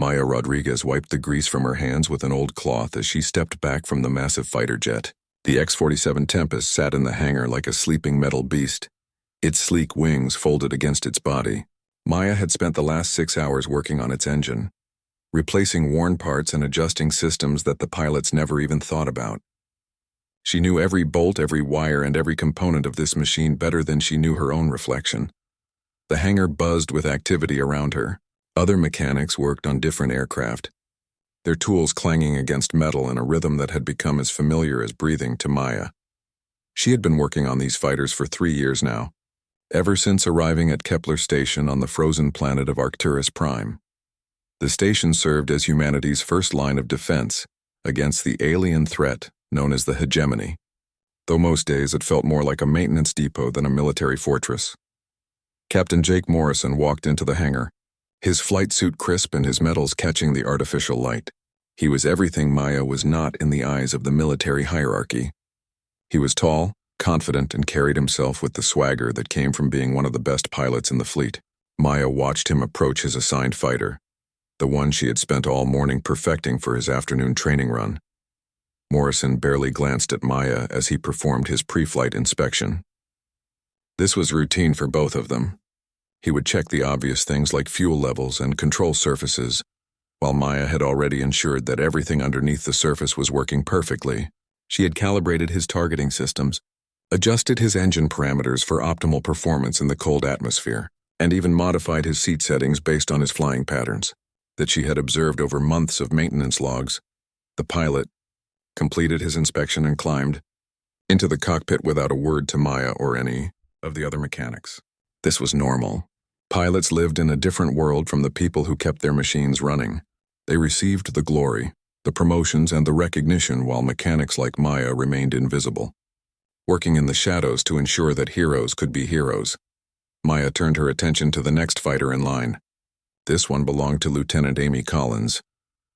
Maya Rodriguez wiped the grease from her hands with an old cloth as she stepped back from the massive fighter jet. The X-47 Tempest sat in the hangar like a sleeping metal beast, its sleek wings folded against its body. Maya had spent the last 6 hours working on its engine, replacing worn parts and adjusting systems that the pilots never even thought about. She knew every bolt, every wire, and every component of this machine better than she knew her own reflection. The hangar buzzed with activity around her. Other mechanics worked on different aircraft, their tools clanging against metal in a rhythm that had become as familiar as breathing to Maya. She had been working on these fighters for 3 years now, ever since arriving at Kepler Station on the frozen planet of Arcturus Prime. The station served as humanity's first line of defense against the alien threat known as the hegemony, though most days it felt more like a maintenance depot than a military fortress. Captain Jake Morrison walked into the hangar, his flight suit crisp and his medals catching the artificial light. He was everything Maya was not in the eyes of the military hierarchy. He was tall, confident, and carried himself with the swagger that came from being one of the best pilots in the fleet. Maya watched him approach his assigned fighter, the one she had spent all morning perfecting for his afternoon training run. Morrison barely glanced at Maya as he performed his pre-flight inspection. This was routine for both of them. He would check the obvious things like fuel levels and control surfaces, while Maya had already ensured that everything underneath the surface was working perfectly. She had calibrated his targeting systems, adjusted his engine parameters for optimal performance in the cold atmosphere, and even modified his seat settings based on his flying patterns that she had observed over months of maintenance logs. The pilot completed his inspection and climbed into the cockpit without a word to Maya or any of the other mechanics. This was normal. Pilots lived in a different world from the people who kept their machines running. They received the glory, the promotions, and the recognition while mechanics like Maya remained invisible, working in the shadows to ensure that heroes could be heroes. Maya turned her attention to the next fighter in line. This one belonged to Lieutenant Amy Collins,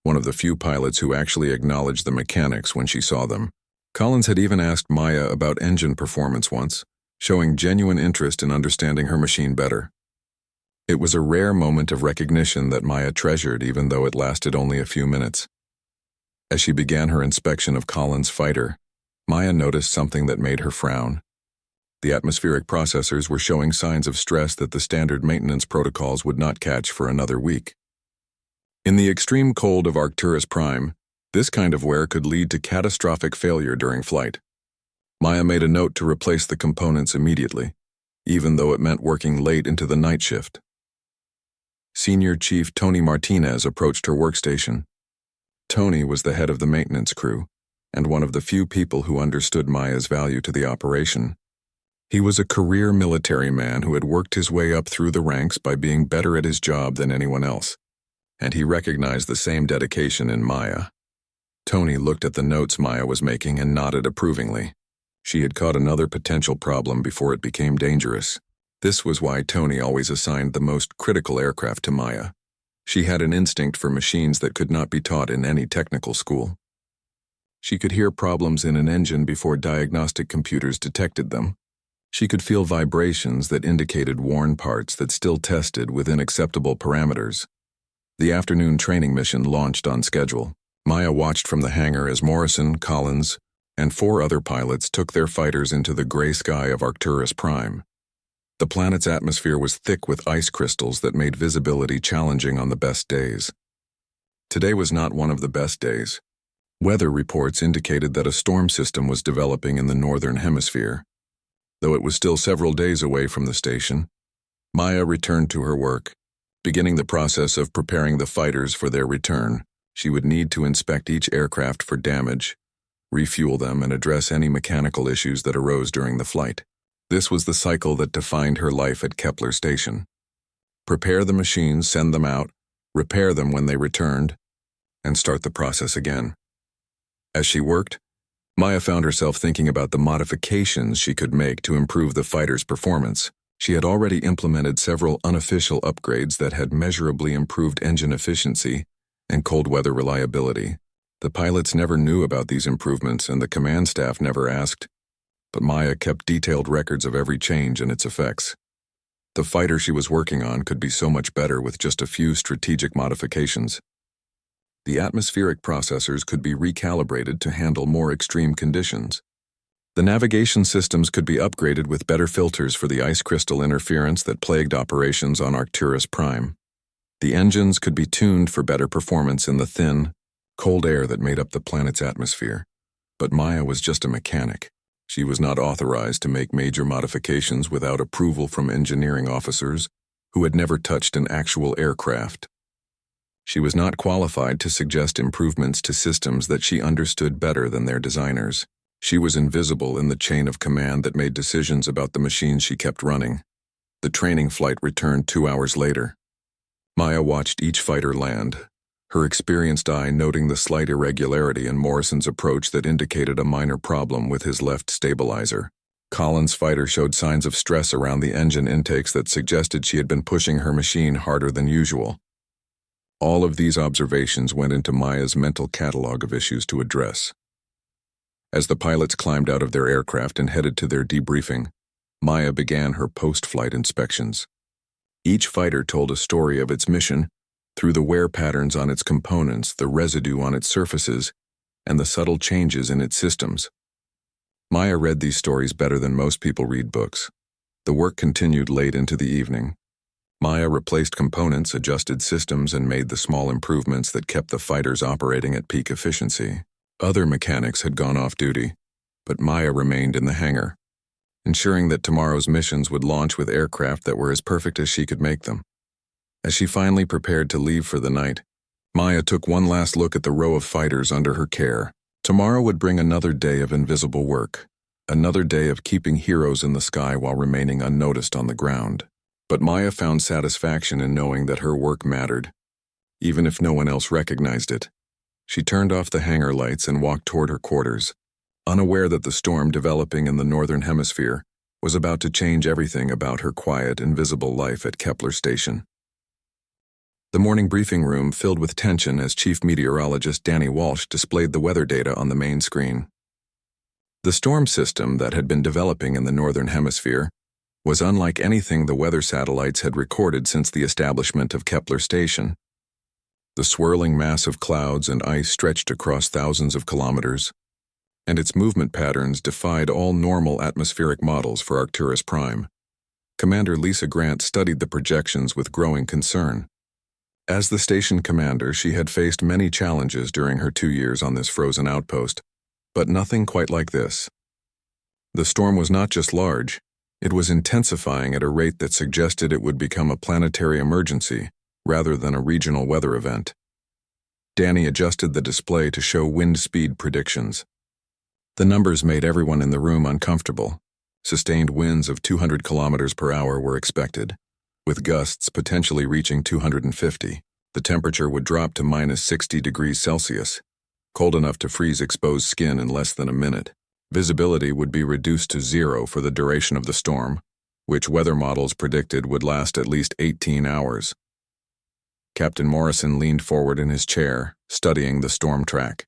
one of the few pilots who actually acknowledged the mechanics when she saw them. Collins had even asked Maya about engine performance once, showing genuine interest in understanding her machine better. It was a rare moment of recognition that Maya treasured, even though it lasted only a few minutes. As she began her inspection of Collins' fighter, Maya noticed something that made her frown. The atmospheric processors were showing signs of stress that the standard maintenance protocols would not catch for another week. In the extreme cold of Arcturus Prime, this kind of wear could lead to catastrophic failure during flight. Maya made a note to replace the components immediately, even though it meant working late into the night shift. Senior Chief Tony Martinez approached her workstation. Tony was the head of the maintenance crew, and one of the few people who understood Maya's value to the operation. He was a career military man who had worked his way up through the ranks by being better at his job than anyone else, and he recognized the same dedication in Maya. Tony looked at the notes Maya was making and nodded approvingly. She had caught another potential problem before it became dangerous. This was why Tony always assigned the most critical aircraft to Maya. She had an instinct for machines that could not be taught in any technical school. She could hear problems in an engine before diagnostic computers detected them. She could feel vibrations that indicated worn parts that still tested within acceptable parameters. The afternoon training mission launched on schedule. Maya watched from the hangar as Morrison, Collins, and 4 other pilots took their fighters into the gray sky of Arcturus Prime. The planet's atmosphere was thick with ice crystals that made visibility challenging on the best days. Today was not one of the best days. Weather reports indicated that a storm system was developing in the northern hemisphere. Though it was still several days away from the station, Maya returned to her work, beginning the process of preparing the fighters for their return. She would need to inspect each aircraft for damage, refuel them, and address any mechanical issues that arose during the flight. This was the cycle that defined her life at Kepler Station. Prepare the machines, send them out, repair them when they returned, and start the process again. As she worked, Maya found herself thinking about the modifications she could make to improve the fighter's performance. She had already implemented several unofficial upgrades that had measurably improved engine efficiency and cold weather reliability. The pilots never knew about these improvements, and the command staff never asked, but Maya kept detailed records of every change and its effects. The fighter she was working on could be so much better with just a few strategic modifications. The atmospheric processors could be recalibrated to handle more extreme conditions. The navigation systems could be upgraded with better filters for the ice crystal interference that plagued operations on Arcturus Prime. The engines could be tuned for better performance in the thin, cold air that made up the planet's atmosphere. But Maya was just a mechanic. She was not authorized to make major modifications without approval from engineering officers who had never touched an actual aircraft. She was not qualified to suggest improvements to systems that she understood better than their designers. She was invisible in the chain of command that made decisions about the machines she kept running. The training flight returned 2 hours later. Maya watched each fighter land, her experienced eye noting the slight irregularity in Morrison's approach that indicated a minor problem with his left stabilizer. Collins' fighter showed signs of stress around the engine intakes that suggested she had been pushing her machine harder than usual. All of these observations went into Maya's mental catalog of issues to address. As the pilots climbed out of their aircraft and headed to their debriefing, Maya began her post-flight inspections. Each fighter told a story of its mission through the wear patterns on its components, the residue on its surfaces, and the subtle changes in its systems. Maya read these stories better than most people read books. The work continued late into the evening. Maya replaced components, adjusted systems, and made the small improvements that kept the fighters operating at peak efficiency. Other mechanics had gone off duty, but Maya remained in the hangar, ensuring that tomorrow's missions would launch with aircraft that were as perfect as she could make them. As she finally prepared to leave for the night, Maya took one last look at the row of fighters under her care. Tomorrow would bring another day of invisible work, another day of keeping heroes in the sky while remaining unnoticed on the ground. But Maya found satisfaction in knowing that her work mattered, even if no one else recognized it. She turned off the hangar lights and walked toward her quarters, unaware that the storm developing in the northern hemisphere was about to change everything about her quiet, invisible life at Kepler Station. The morning briefing room filled with tension as Chief Meteorologist Danny Walsh displayed the weather data on the main screen. The storm system that had been developing in the northern hemisphere was unlike anything the weather satellites had recorded since the establishment of Kepler Station. The swirling mass of clouds and ice stretched across thousands of kilometers, and its movement patterns defied all normal atmospheric models for Arcturus Prime. Commander Lisa Grant studied the projections with growing concern. As the station commander, she had faced many challenges during her 2 years on this frozen outpost, but nothing quite like this. The storm was not just large, it was intensifying at a rate that suggested it would become a planetary emergency rather than a regional weather event. Danny adjusted the display to show wind speed predictions. The numbers made everyone in the room uncomfortable. Sustained winds of 200 kilometers per hour were expected, with gusts potentially reaching 250. The temperature would drop to minus 60 degrees Celsius, cold enough to freeze exposed skin in less than a minute. Visibility would be reduced to 0 for the duration of the storm, which weather models predicted would last at least 18 hours. Captain Morrison leaned forward in his chair, studying the storm track.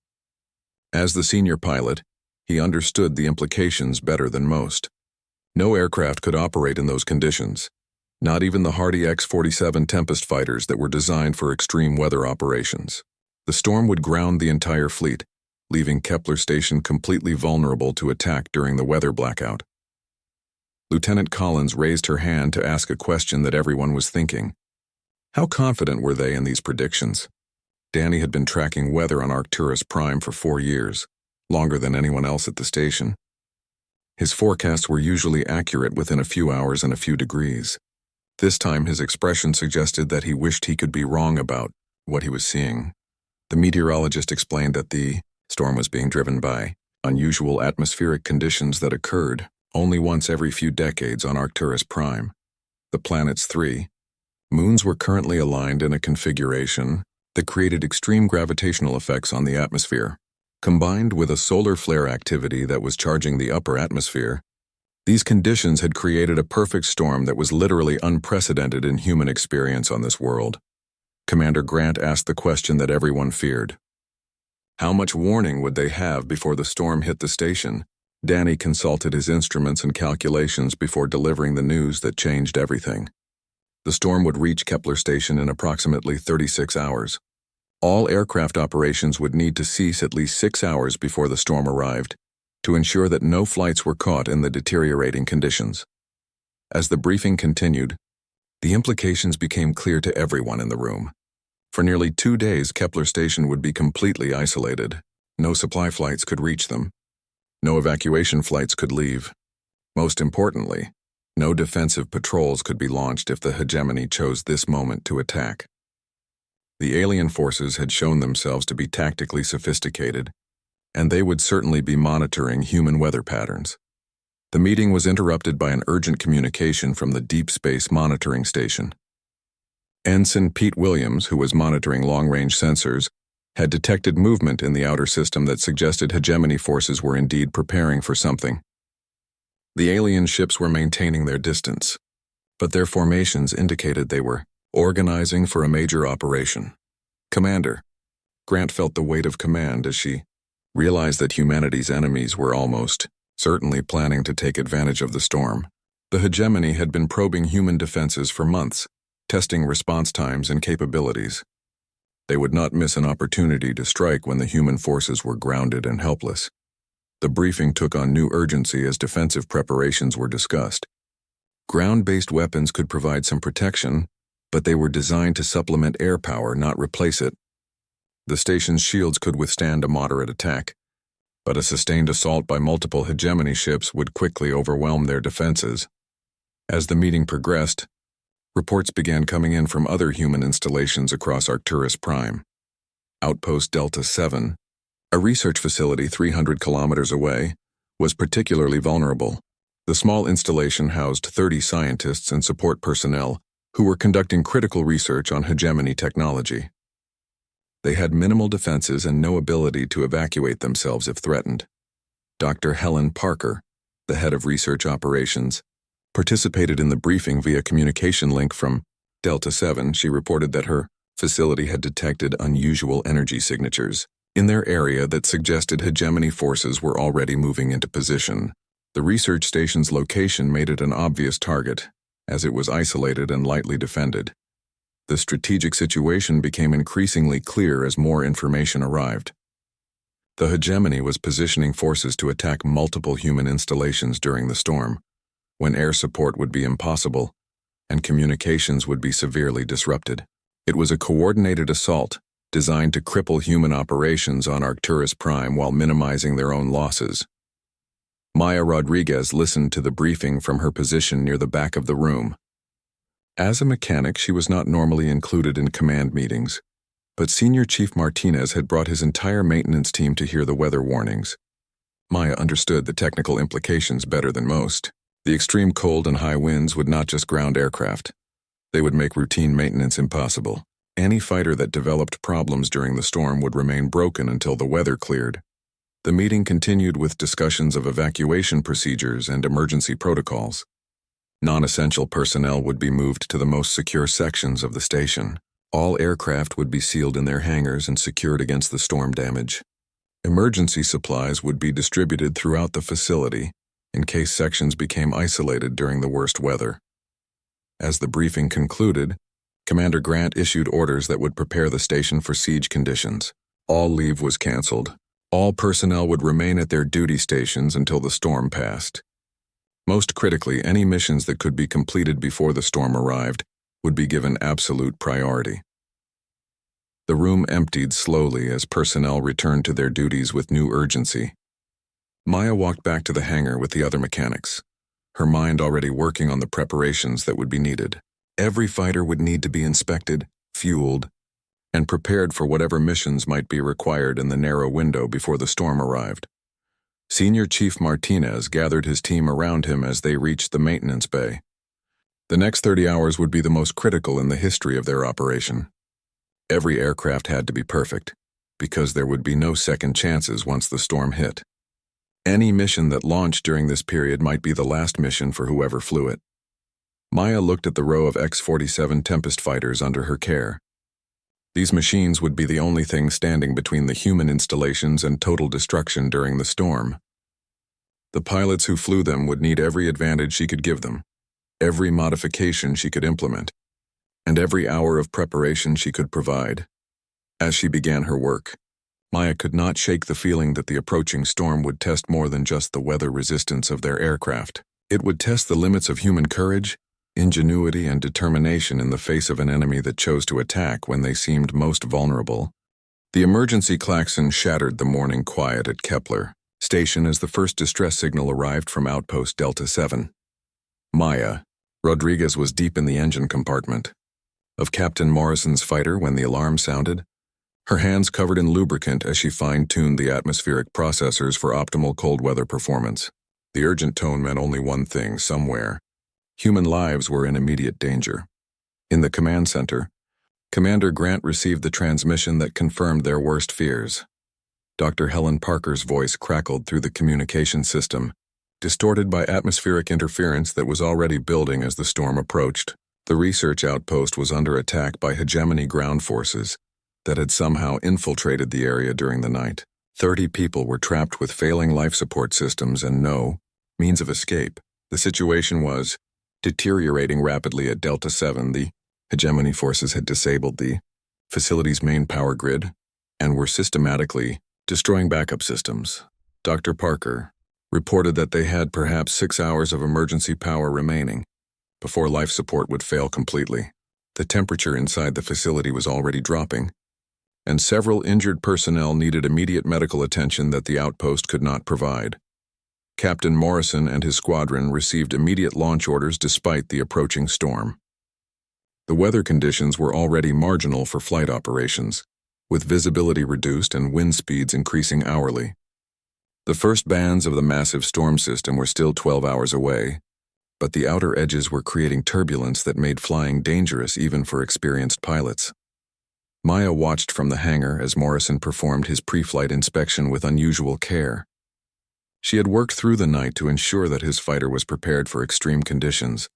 As the senior pilot, he understood the implications better than most. No aircraft could operate in those conditions, not even the hardy X-47 Tempest fighters that were designed for extreme weather operations. The storm would ground the entire fleet, leaving Kepler Station completely vulnerable to attack during the weather blackout. Lieutenant Collins raised her hand to ask a question that everyone was thinking. How confident were they in these predictions? Danny had been tracking weather on Arcturus Prime for 4 years, longer than anyone else at the station. His forecasts were usually accurate within a few hours and a few degrees. This time his expression suggested that he wished he could be wrong about what he was seeing. The meteorologist explained that the storm was being driven by unusual atmospheric conditions that occurred only once every few decades on Arcturus Prime. The planet's 3 moons were currently aligned in a configuration that created extreme gravitational effects on the atmosphere. Combined with a solar flare activity that was charging the upper atmosphere, these conditions had created a perfect storm that was literally unprecedented in human experience on this world. Commander Grant asked the question that everyone feared. How much warning would they have before the storm hit the station? Danny consulted his instruments and calculations before delivering the news that changed everything. The storm would reach Kepler Station in approximately 36 hours. All aircraft operations would need to cease at least 6 hours before the storm arrived, to ensure that no flights were caught in the deteriorating conditions. As the briefing continued, the implications became clear to everyone in the room. For nearly 2 days, Kepler Station would be completely isolated. No supply flights could reach them. No evacuation flights could leave. Most importantly, no defensive patrols could be launched if the hegemony chose this moment to attack. The alien forces had shown themselves to be tactically sophisticated, and they would certainly be monitoring human weather patterns. The meeting was interrupted by an urgent communication from the Deep Space Monitoring Station. Ensign Pete Williams, who was monitoring long-range sensors, had detected movement in the outer system that suggested hegemony forces were indeed preparing for something. The alien ships were maintaining their distance, but their formations indicated they were organizing for a major operation. Commander, Grant felt the weight of command as she realized that humanity's enemies were almost certainly planning to take advantage of the storm. The hegemony had been probing human defenses for months, testing response times and capabilities. They would not miss an opportunity to strike when the human forces were grounded and helpless. The briefing took on new urgency as defensive preparations were discussed. Ground-based weapons could provide some protection, but they were designed to supplement air power, not replace it. The station's shields could withstand a moderate attack, but a sustained assault by multiple hegemony ships would quickly overwhelm their defenses. As the meeting progressed, reports began coming in from other human installations across Arcturus Prime. Outpost Delta 7, a research facility 300 kilometers away, was particularly vulnerable. The small installation housed 30 scientists and support personnel who were conducting critical research on hegemony technology. They had minimal defenses and no ability to evacuate themselves if threatened. Dr. Helen Parker, the head of research operations, participated in the briefing via communication link from Delta 7. She reported that her facility had detected unusual energy signatures in their area that suggested hegemony forces were already moving into position. The research station's location made it an obvious target, as it was isolated and lightly defended. The strategic situation became increasingly clear as more information arrived. The hegemony was positioning forces to attack multiple human installations during the storm, when air support would be impossible and communications would be severely disrupted. It was a coordinated assault designed to cripple human operations on Arcturus Prime while minimizing their own losses. Maya Rodriguez listened to the briefing from her position near the back of the room. As a mechanic, she was not normally included in command meetings, but Senior Chief Martinez had brought his entire maintenance team to hear the weather warnings. Maya understood the technical implications better than most. The extreme cold and high winds would not just ground aircraft. They would make routine maintenance impossible. Any fighter that developed problems during the storm would remain broken until the weather cleared. The meeting continued with discussions of evacuation procedures and emergency protocols. Non-essential personnel would be moved to the most secure sections of the station. All aircraft would be sealed in their hangars and secured against the storm damage. Emergency supplies would be distributed throughout the facility in case sections became isolated during the worst weather. As the briefing concluded, Commander Grant issued orders that would prepare the station for siege conditions. All leave was canceled. All personnel would remain at their duty stations until the storm passed. Most critically, any missions that could be completed before the storm arrived would be given absolute priority. The room emptied slowly as personnel returned to their duties with new urgency. Maya walked back to the hangar with the other mechanics, her mind already working on the preparations that would be needed. Every fighter would need to be inspected, fueled, and prepared for whatever missions might be required in the narrow window before the storm arrived. Senior Chief Martinez gathered his team around him as they reached the maintenance bay. The next 30 hours would be the most critical in the history of their operation. Every aircraft had to be perfect, because there would be no second chances once the storm hit. Any mission that launched during this period might be the last mission for whoever flew it. Maya looked at the row of X-47 Tempest fighters under her care. These machines would be the only thing standing between the human installations and total destruction during the storm. The pilots who flew them would need every advantage she could give them, every modification she could implement, and every hour of preparation she could provide. As she began her work, Maya could not shake the feeling that the approaching storm would test more than just the weather resistance of their aircraft. It would test the limits of human courage, ingenuity, and determination in the face of an enemy that chose to attack when they seemed most vulnerable. The emergency klaxon shattered the morning quiet at Kepler Station as the first distress signal arrived from Outpost Delta 7. Maya Rodriguez was deep in the engine compartment of Captain Morrison's fighter when the alarm sounded, her hands covered in lubricant as she fine-tuned the atmospheric processors for optimal cold weather performance. The urgent tone meant only one thing: somewhere, human lives were in immediate danger. In the command center, Commander Grant received the transmission that confirmed their worst fears. Dr. Helen Parker's voice crackled through the communication system, distorted by atmospheric interference that was already building as the storm approached. The research outpost was under attack by hegemony ground forces that had somehow infiltrated the area during the night. 30 people were trapped with failing life support systems and no means of escape. The situation was deteriorating rapidly at Delta 7. The hegemony forces had disabled the facility's main power grid and were systematically destroying backup systems. Dr. Parker reported that they had perhaps 6 hours of emergency power remaining before life support would fail completely. The temperature inside the facility was already dropping, and several injured personnel needed immediate medical attention that the outpost could not provide. Captain Morrison and his squadron received immediate launch orders despite the approaching storm. The weather conditions were already marginal for flight operations, with visibility reduced and wind speeds increasing hourly. The first bands of the massive storm system were still 12 hours away, but the outer edges were creating turbulence that made flying dangerous even for experienced pilots. Maya watched from the hangar as Morrison performed his pre-flight inspection with unusual care. She had worked through the night to ensure that his fighter was prepared for extreme conditions,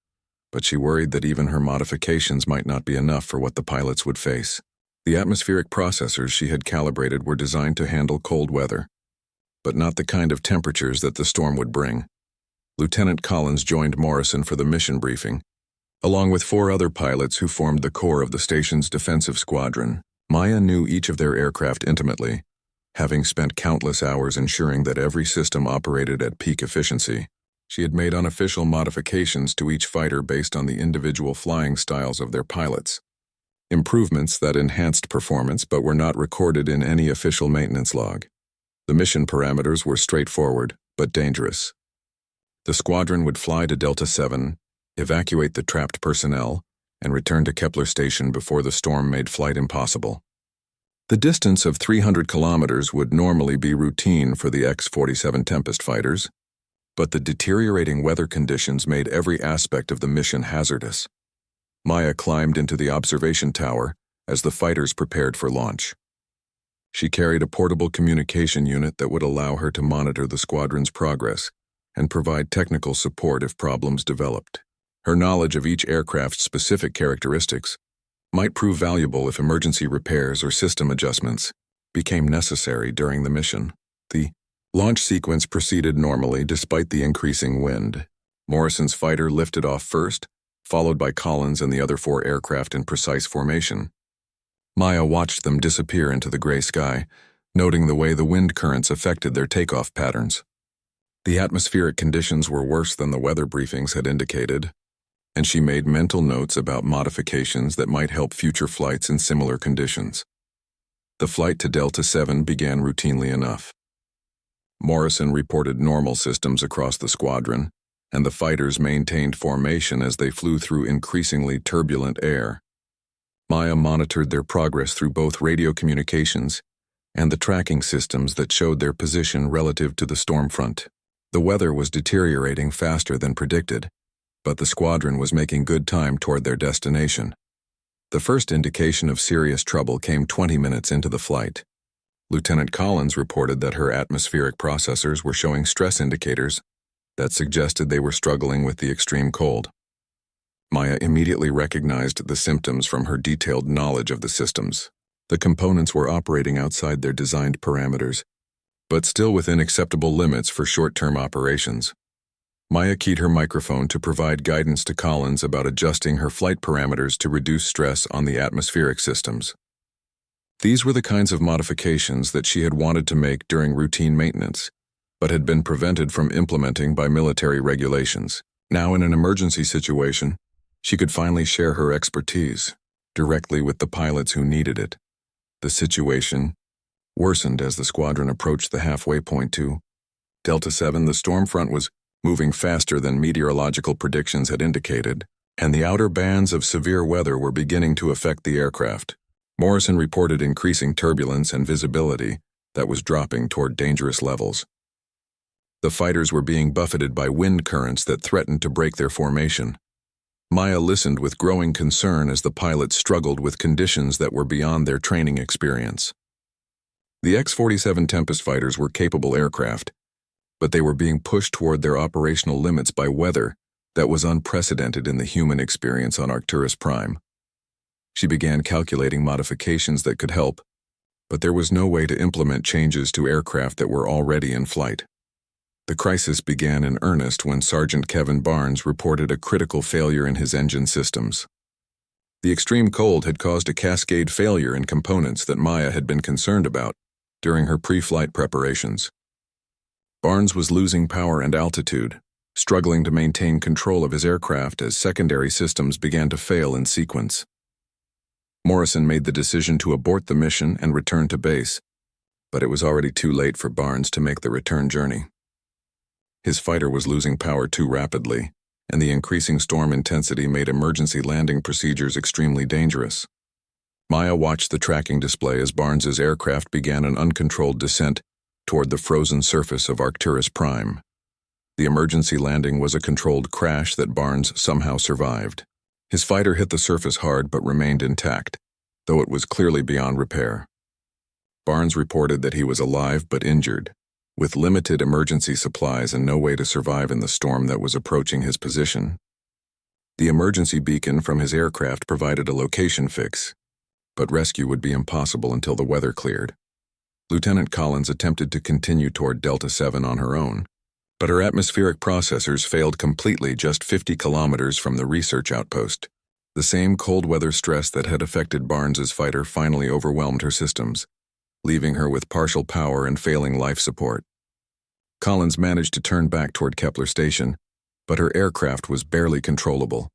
but she worried that even her modifications might not be enough for what the pilots would face. The atmospheric processors she had calibrated were designed to handle cold weather, but not the kind of temperatures that the storm would bring. Lieutenant Collins joined Morrison for the mission briefing, along with 4 other pilots who formed the core of the station's defensive squadron. Maya knew each of their aircraft intimately, having spent countless hours ensuring that every system operated at peak efficiency. She had made unofficial modifications to each fighter based on the individual flying styles of their pilots, improvements that enhanced performance but were not recorded in any official maintenance log. The mission parameters were straightforward but dangerous. The squadron would fly to Delta 7, evacuate the trapped personnel, and return to Kepler Station before the storm made flight impossible. The distance of 300 kilometers would normally be routine for the X-47 Tempest fighters, but the deteriorating weather conditions made every aspect of the mission hazardous. Maya climbed into the observation tower as the fighters prepared for launch. She carried a portable communication unit that would allow her to monitor the squadron's progress and provide technical support if problems developed. Her knowledge of each aircraft's specific characteristics might prove valuable if emergency repairs or system adjustments became necessary during the mission. The launch sequence proceeded normally despite the increasing wind. Morrison's fighter lifted off first, followed by Collins and the other 4 aircraft in precise formation. Maya watched them disappear into the gray sky, noting the way the wind currents affected their takeoff patterns. The atmospheric conditions were worse than the weather briefings had indicated, and she made mental notes about modifications that might help future flights in similar conditions. The flight to Delta 7 began routinely enough. Morrison reported normal systems across the squadron, and the fighters maintained formation as they flew through increasingly turbulent air. Maya monitored their progress through both radio communications and the tracking systems that showed their position relative to the storm front. The weather was deteriorating faster than predicted, but the squadron was making good time toward their destination. The first indication of serious trouble came 20 minutes into the flight. Lieutenant Collins reported that her atmospheric processors were showing stress indicators that suggested they were struggling with the extreme cold. Maya immediately recognized the symptoms from her detailed knowledge of the systems. The components were operating outside their designed parameters, but still within acceptable limits for short-term operations. Maya keyed her microphone to provide guidance to Collins about adjusting her flight parameters to reduce stress on the atmospheric systems. These were the kinds of modifications that she had wanted to make during routine maintenance, but had been prevented from implementing by military regulations. Now, in an emergency situation, she could finally share her expertise directly with the pilots who needed it. The situation worsened as the squadron approached the halfway point to Delta 7. The storm front was moving faster than meteorological predictions had indicated, and the outer bands of severe weather were beginning to affect the aircraft. Morrison reported increasing turbulence and visibility that was dropping toward dangerous levels. The fighters were being buffeted by wind currents that threatened to break their formation. Maya listened with growing concern as the pilots struggled with conditions that were beyond their training experience. The X-47 Tempest fighters were capable aircraft, but they were being pushed toward their operational limits by weather that was unprecedented in the human experience on Arcturus Prime. She began calculating modifications that could help, but there was no way to implement changes to aircraft that were already in flight. The crisis began in earnest when Sergeant Kevin Barnes reported a critical failure in his engine systems. The extreme cold had caused a cascade failure in components that Maya had been concerned about during her pre-flight preparations. Barnes was losing power and altitude, struggling to maintain control of his aircraft as secondary systems began to fail in sequence. Morrison made the decision to abort the mission and return to base, but it was already too late for Barnes to make the return journey. His fighter was losing power too rapidly, and the increasing storm intensity made emergency landing procedures extremely dangerous. Maya watched the tracking display as Barnes's aircraft began an uncontrolled descent toward the frozen surface of Arcturus Prime. The emergency landing was a controlled crash that Barnes somehow survived. His fighter hit the surface hard but remained intact, though it was clearly beyond repair. Barnes reported that he was alive but injured, with limited emergency supplies and no way to survive in the storm that was approaching his position. The emergency beacon from his aircraft provided a location fix, but rescue would be impossible until the weather cleared. Lieutenant Collins attempted to continue toward Delta 7 on her own, but her atmospheric processors failed completely just 50 kilometers from the research outpost. The same cold weather stress that had affected Barnes's fighter finally overwhelmed her systems, leaving her with partial power and failing life support. Collins managed to turn back toward Kepler Station, but her aircraft was barely controllable.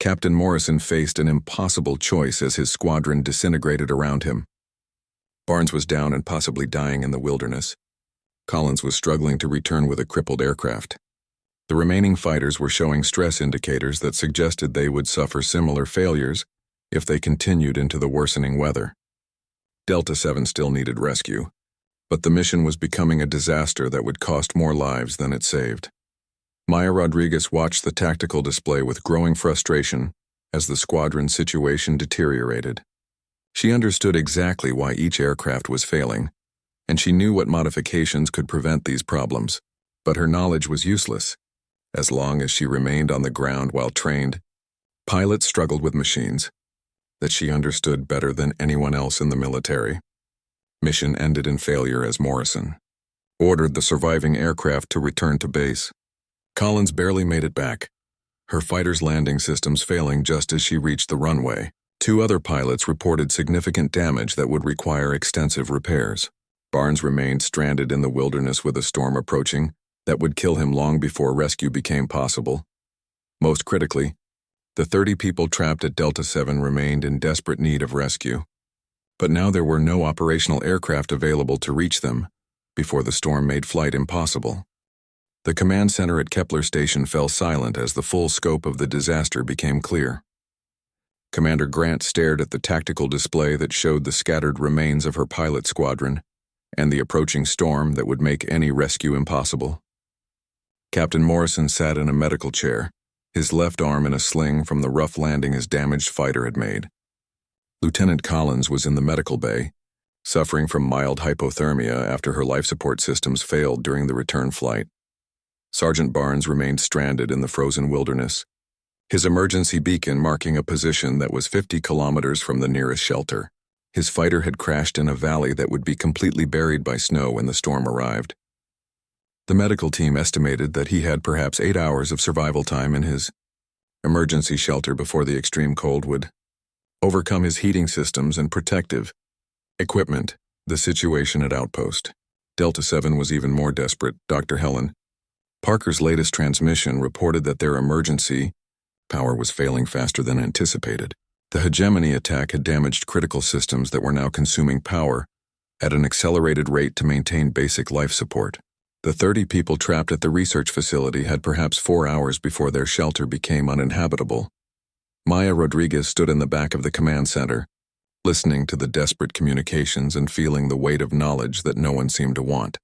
Captain Morrison faced an impossible choice as his squadron disintegrated around him. Barnes was down and possibly dying in the wilderness. Collins was struggling to return with a crippled aircraft. The remaining fighters were showing stress indicators that suggested they would suffer similar failures if they continued into the worsening weather. Delta 7 still needed rescue, but the mission was becoming a disaster that would cost more lives than it saved. Maya Rodriguez watched the tactical display with growing frustration as the squadron situation deteriorated. She understood exactly why each aircraft was failing, and she knew what modifications could prevent these problems, but her knowledge was useless. As long as she remained on the ground while trained, pilots struggled with machines that she understood better than anyone else in the military. Mission ended in failure as Morrison ordered the surviving aircraft to return to base. Collins barely made it back, her fighter's landing systems failing just as she reached the runway. 2 other pilots reported significant damage that would require extensive repairs. Barnes remained stranded in the wilderness with a storm approaching that would kill him long before rescue became possible. Most critically, the 30 people trapped at Delta 7 remained in desperate need of rescue. But now there were no operational aircraft available to reach them before the storm made flight impossible. The command center at Kepler Station fell silent as the full scope of the disaster became clear. Commander Grant stared at the tactical display that showed the scattered remains of her pilot squadron and the approaching storm that would make any rescue impossible. Captain Morrison sat in a medical chair, his left arm in a sling from the rough landing his damaged fighter had made. Lieutenant Collins was in the medical bay, suffering from mild hypothermia after her life support systems failed during the return flight. Sergeant Barnes remained stranded in the frozen wilderness, his emergency beacon marking a position that was 50 kilometers from the nearest shelter. His fighter had crashed in a valley that would be completely buried by snow when the storm arrived. The medical team estimated that he had perhaps 8 hours of survival time in his emergency shelter before the extreme cold would overcome his heating systems and protective Equipment. The situation at Outpost. Delta 7 was even more desperate, Dr. Helen. Parker's latest transmission reported that their emergency power was failing faster than anticipated. The hegemony attack had damaged critical systems that were now consuming power at an accelerated rate to maintain basic life support. The 30 people trapped at the research facility had perhaps 4 hours before their shelter became uninhabitable. Maya Rodriguez stood in the back of the command center, listening to the desperate communications and feeling the weight of knowledge that no one seemed to want.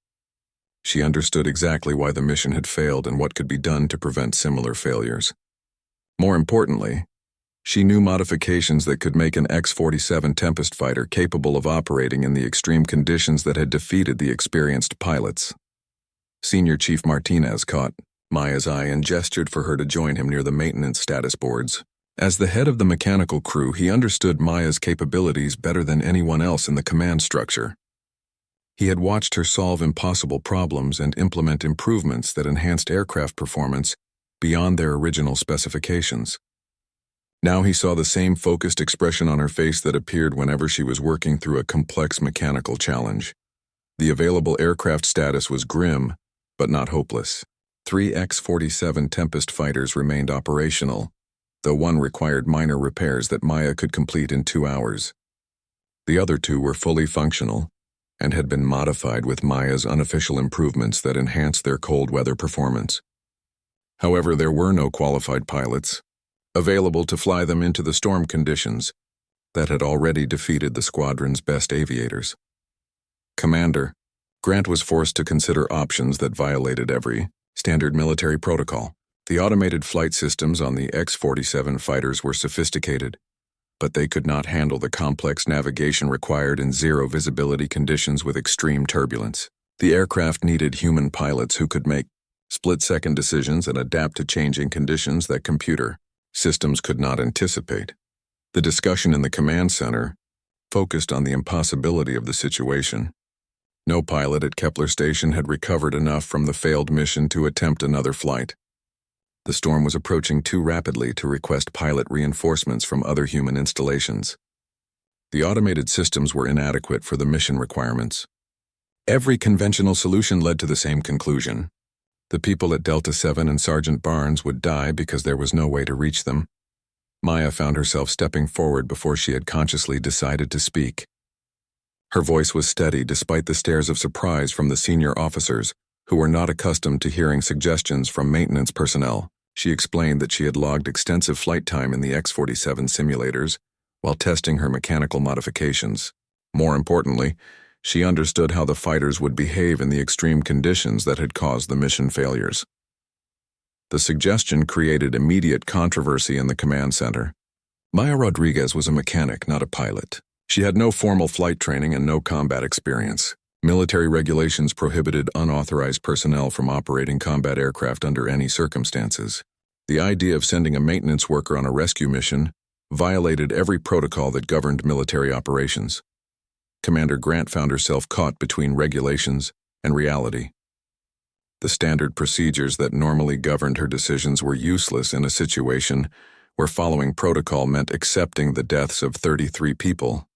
She understood exactly why the mission had failed and what could be done to prevent similar failures. More importantly, she knew modifications that could make an X-47 Tempest fighter capable of operating in the extreme conditions that had defeated the experienced pilots. Senior Chief Martinez caught Maya's eye and gestured for her to join him near the maintenance status boards. As the head of the mechanical crew, he understood Maya's capabilities better than anyone else in the command structure. He had watched her solve impossible problems and implement improvements that enhanced aircraft performance beyond their original specifications. Now he saw the same focused expression on her face that appeared whenever she was working through a complex mechanical challenge. The available aircraft status was grim, but not hopeless. 3 X-47 Tempest fighters remained operational, though one required minor repairs that Maya could complete in 2 hours. The other 2 were fully functional and had been modified with Maya's unofficial improvements that enhanced their cold weather performance. However, there were no qualified pilots available to fly them into the storm conditions that had already defeated the squadron's best aviators. Commander, Grant was forced to consider options that violated every standard military protocol. The automated flight systems on the X-47 fighters were sophisticated, but they could not handle the complex navigation required in zero visibility conditions with extreme turbulence. The aircraft needed human pilots who could make split-second decisions and adapt to changing conditions that computer systems could not anticipate. The discussion in the command center focused on the impossibility of the situation. No pilot at Kepler Station had recovered enough from the failed mission to attempt another flight. The storm was approaching too rapidly to request pilot reinforcements from other human installations. The automated systems were inadequate for the mission requirements. Every conventional solution led to the same conclusion. The people at Delta 7 and Sergeant Barnes would die because there was no way to reach them. Maya found herself stepping forward before she had consciously decided to speak. Her voice was steady despite the stares of surprise from the senior officers, who were not accustomed to hearing suggestions from maintenance personnel. She explained that she had logged extensive flight time in the X-47 simulators while testing her mechanical modifications. More importantly, she understood how the fighters would behave in the extreme conditions that had caused the mission failures. The suggestion created immediate controversy in the command center. Maya Rodriguez was a mechanic, not a pilot. She had no formal flight training and no combat experience. Military regulations prohibited unauthorized personnel from operating combat aircraft under any circumstances. The idea of sending a maintenance worker on a rescue mission violated every protocol that governed military operations. Commander Grant found herself caught between regulations and reality. The standard procedures that normally governed her decisions were useless in a situation where following protocol meant accepting the deaths of 33 people.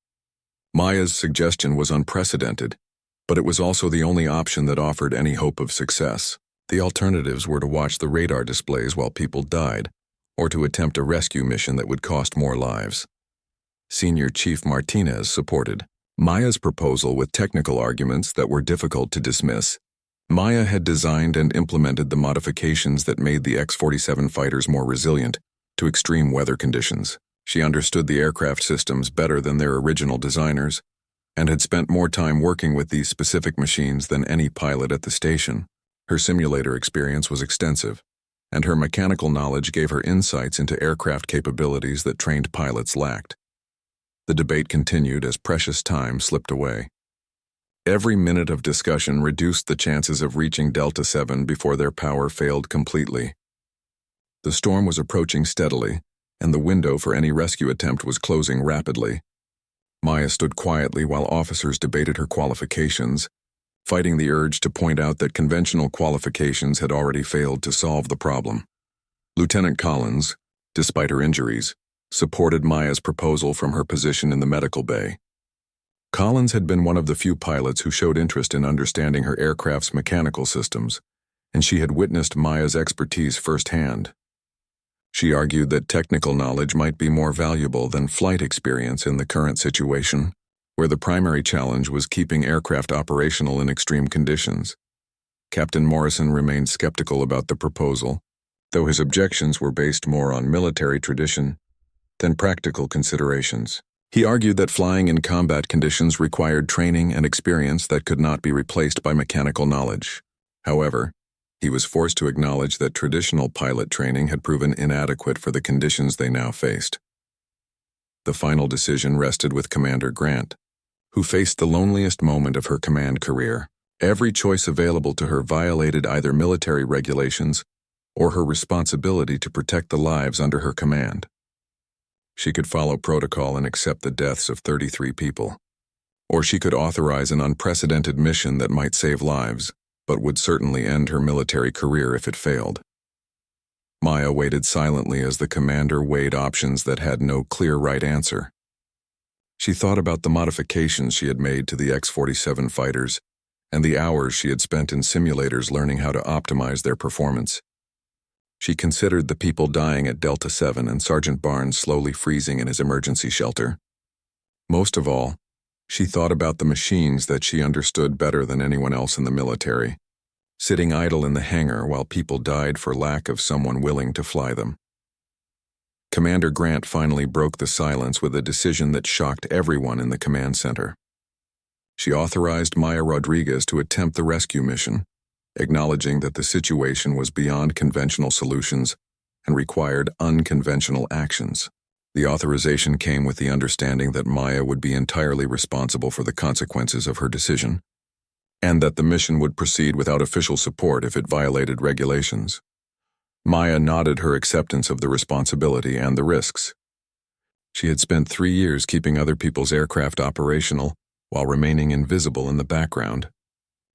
Maya's suggestion was unprecedented, but it was also the only option that offered any hope of success. The alternatives were to watch the radar displays while people died, or to attempt a rescue mission that would cost more lives. Senior Chief Martinez supported Maya's proposal with technical arguments that were difficult to dismiss. Maya had designed and implemented the modifications that made the X-47 fighters more resilient to extreme weather conditions. She understood the aircraft systems better than their original designers, and had spent more time working with these specific machines than any pilot at the station. Her simulator experience was extensive, and her mechanical knowledge gave her insights into aircraft capabilities that trained pilots lacked. The debate continued as precious time slipped away. Every minute of discussion reduced the chances of reaching Delta 7 before their power failed completely. The storm was approaching steadily, and the window for any rescue attempt was closing rapidly. Maya stood quietly while officers debated her qualifications, fighting the urge to point out that conventional qualifications had already failed to solve the problem. Lieutenant Collins, despite her injuries, supported Maya's proposal from her position in the medical bay. Collins had been one of the few pilots who showed interest in understanding her aircraft's mechanical systems, and she had witnessed Maya's expertise firsthand. She argued that technical knowledge might be more valuable than flight experience in the current situation, where the primary challenge was keeping aircraft operational in extreme conditions. Captain Morrison remained skeptical about the proposal, though his objections were based more on military tradition than practical considerations. He argued that flying in combat conditions required training and experience that could not be replaced by mechanical knowledge. However, he was forced to acknowledge that traditional pilot training had proven inadequate for the conditions they now faced. The final decision rested with Commander Grant, who faced the loneliest moment of her command career. Every choice available to her violated either military regulations or her responsibility to protect the lives under her command. She could follow protocol and accept the deaths of 33 people, or she could authorize an unprecedented mission that might save lives, but would certainly end her military career if it failed. Maya waited silently as the commander weighed options that had no clear right answer. She thought about the modifications she had made to the X-47 fighters and the hours she had spent in simulators learning how to optimize their performance. She considered the people dying at Delta 7 and Sergeant Barnes slowly freezing in his emergency shelter. Most of all, she thought about the machines that she understood better than anyone else in the military, sitting idle in the hangar while people died for lack of someone willing to fly them. Commander Grant finally broke the silence with a decision that shocked everyone in the command center. She authorized Maya Rodriguez to attempt the rescue mission, acknowledging that the situation was beyond conventional solutions and required unconventional actions. The authorization came with the understanding that Maya would be entirely responsible for the consequences of her decision, and that the mission would proceed without official support if it violated regulations. Maya nodded her acceptance of the responsibility and the risks. She had spent 3 years keeping other people's aircraft operational while remaining invisible in the background.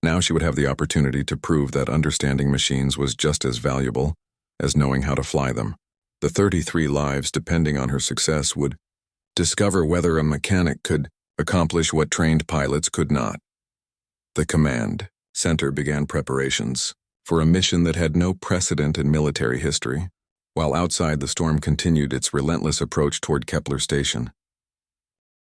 Now she would have the opportunity to prove that understanding machines was just as valuable as knowing how to fly them. The 33 lives depending on her success would discover whether a mechanic could accomplish what trained pilots could not. The command center began preparations for a mission that had no precedent in military history, while outside the storm continued its relentless approach toward Kepler Station.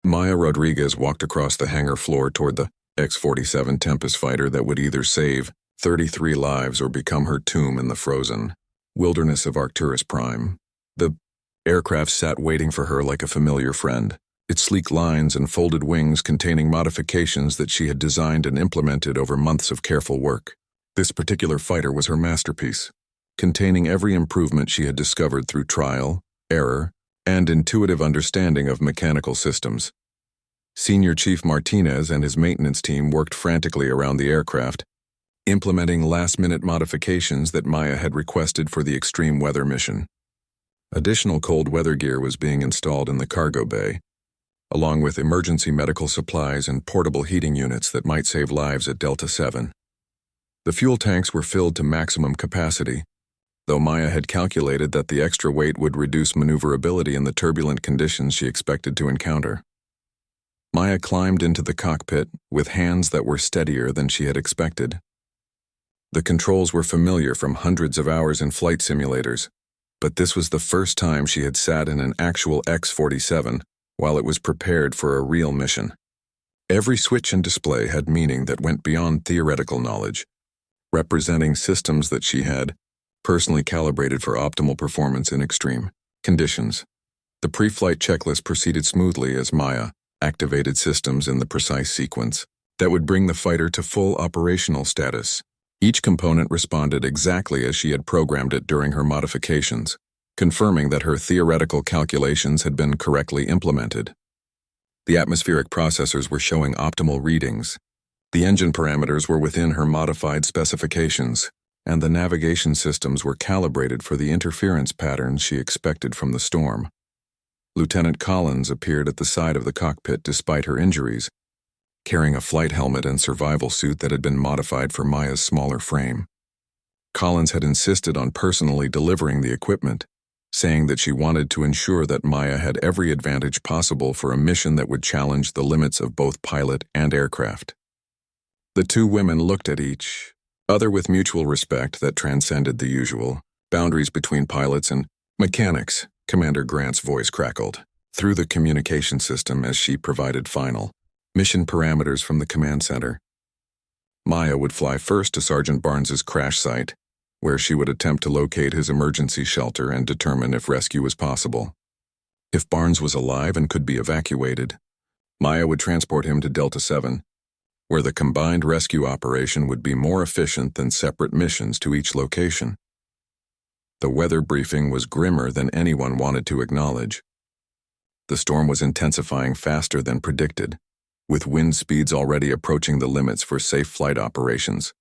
Maya Rodriguez walked across the hangar floor toward the X-47 Tempest fighter that would either save 33 lives or become her tomb in the frozen wilderness of Arcturus Prime. The aircraft sat waiting for her like a familiar friend, its sleek lines and folded wings containing modifications that she had designed and implemented over months of careful work. This particular fighter was her masterpiece, containing every improvement she had discovered through trial, error, and intuitive understanding of mechanical systems. Senior Chief Martinez and his maintenance team worked frantically around the aircraft, implementing last-minute modifications that Maya had requested for the extreme weather mission. Additional cold weather gear was being installed in the cargo bay, along with emergency medical supplies and portable heating units that might save lives at Delta 7. The fuel tanks were filled to maximum capacity, though Maya had calculated that the extra weight would reduce maneuverability in the turbulent conditions she expected to encounter. Maya climbed into the cockpit with hands that were steadier than she had expected. The controls were familiar from hundreds of hours in flight simulators, but this was the first time she had sat in an actual X-47 while it was prepared for a real mission. Every switch and display had meaning that went beyond theoretical knowledge, representing systems that she had personally calibrated for optimal performance in extreme conditions. The pre-flight checklist proceeded smoothly as Maya activated systems in the precise sequence that would bring the fighter to full operational status. Each component responded exactly as she had programmed it during her modifications, confirming that her theoretical calculations had been correctly implemented. The atmospheric processors were showing optimal readings. The engine parameters were within her modified specifications, and the navigation systems were calibrated for the interference patterns she expected from the storm. Lieutenant Collins appeared at the side of the cockpit despite her injuries, carrying a flight helmet and survival suit that had been modified for Maya's smaller frame. Collins had insisted on personally delivering the equipment, saying that she wanted to ensure that Maya had every advantage possible for a mission that would challenge the limits of both pilot and aircraft. The two women looked at each other with mutual respect that transcended the usual boundaries between pilots and mechanics. Commander Grant's voice crackled through the communication system as she provided final mission parameters from the command center. Maya would fly first to Sergeant Barnes's crash site, where she would attempt to locate his emergency shelter and determine if rescue was possible. If Barnes was alive and could be evacuated, Maya would transport him to Delta 7, where the combined rescue operation would be more efficient than separate missions to each location. The weather briefing was grimmer than anyone wanted to acknowledge. The storm was intensifying faster than predicted, with wind speeds already approaching the limits for safe flight operations.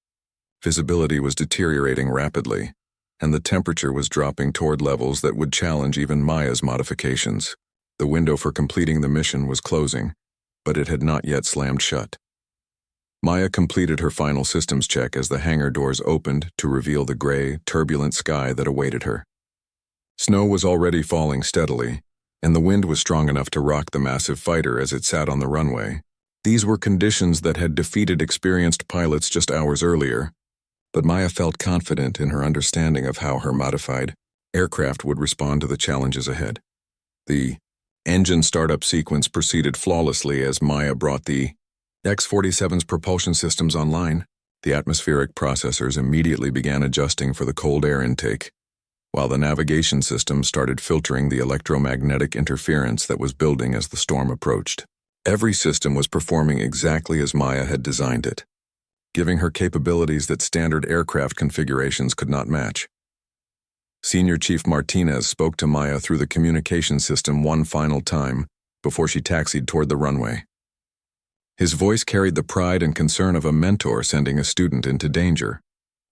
Visibility was deteriorating rapidly, and the temperature was dropping toward levels that would challenge even Maya's modifications. The window for completing the mission was closing, but it had not yet slammed shut. Maya completed her final systems check as the hangar doors opened to reveal the gray, turbulent sky that awaited her. Snow was already falling steadily, and the wind was strong enough to rock the massive fighter as it sat on the runway. These were conditions that had defeated experienced pilots just hours earlier, but Maya felt confident in her understanding of how her modified aircraft would respond to the challenges ahead. The engine startup sequence proceeded flawlessly as Maya brought the X-47's propulsion systems online. The atmospheric processors immediately began adjusting for the cold air intake, while the navigation system started filtering the electromagnetic interference that was building as the storm approached. Every system was performing exactly as Maya had designed it, giving her capabilities that standard aircraft configurations could not match. Senior Chief Martinez spoke to Maya through the communication system one final time before she taxied toward the runway. His voice carried the pride and concern of a mentor sending a student into danger,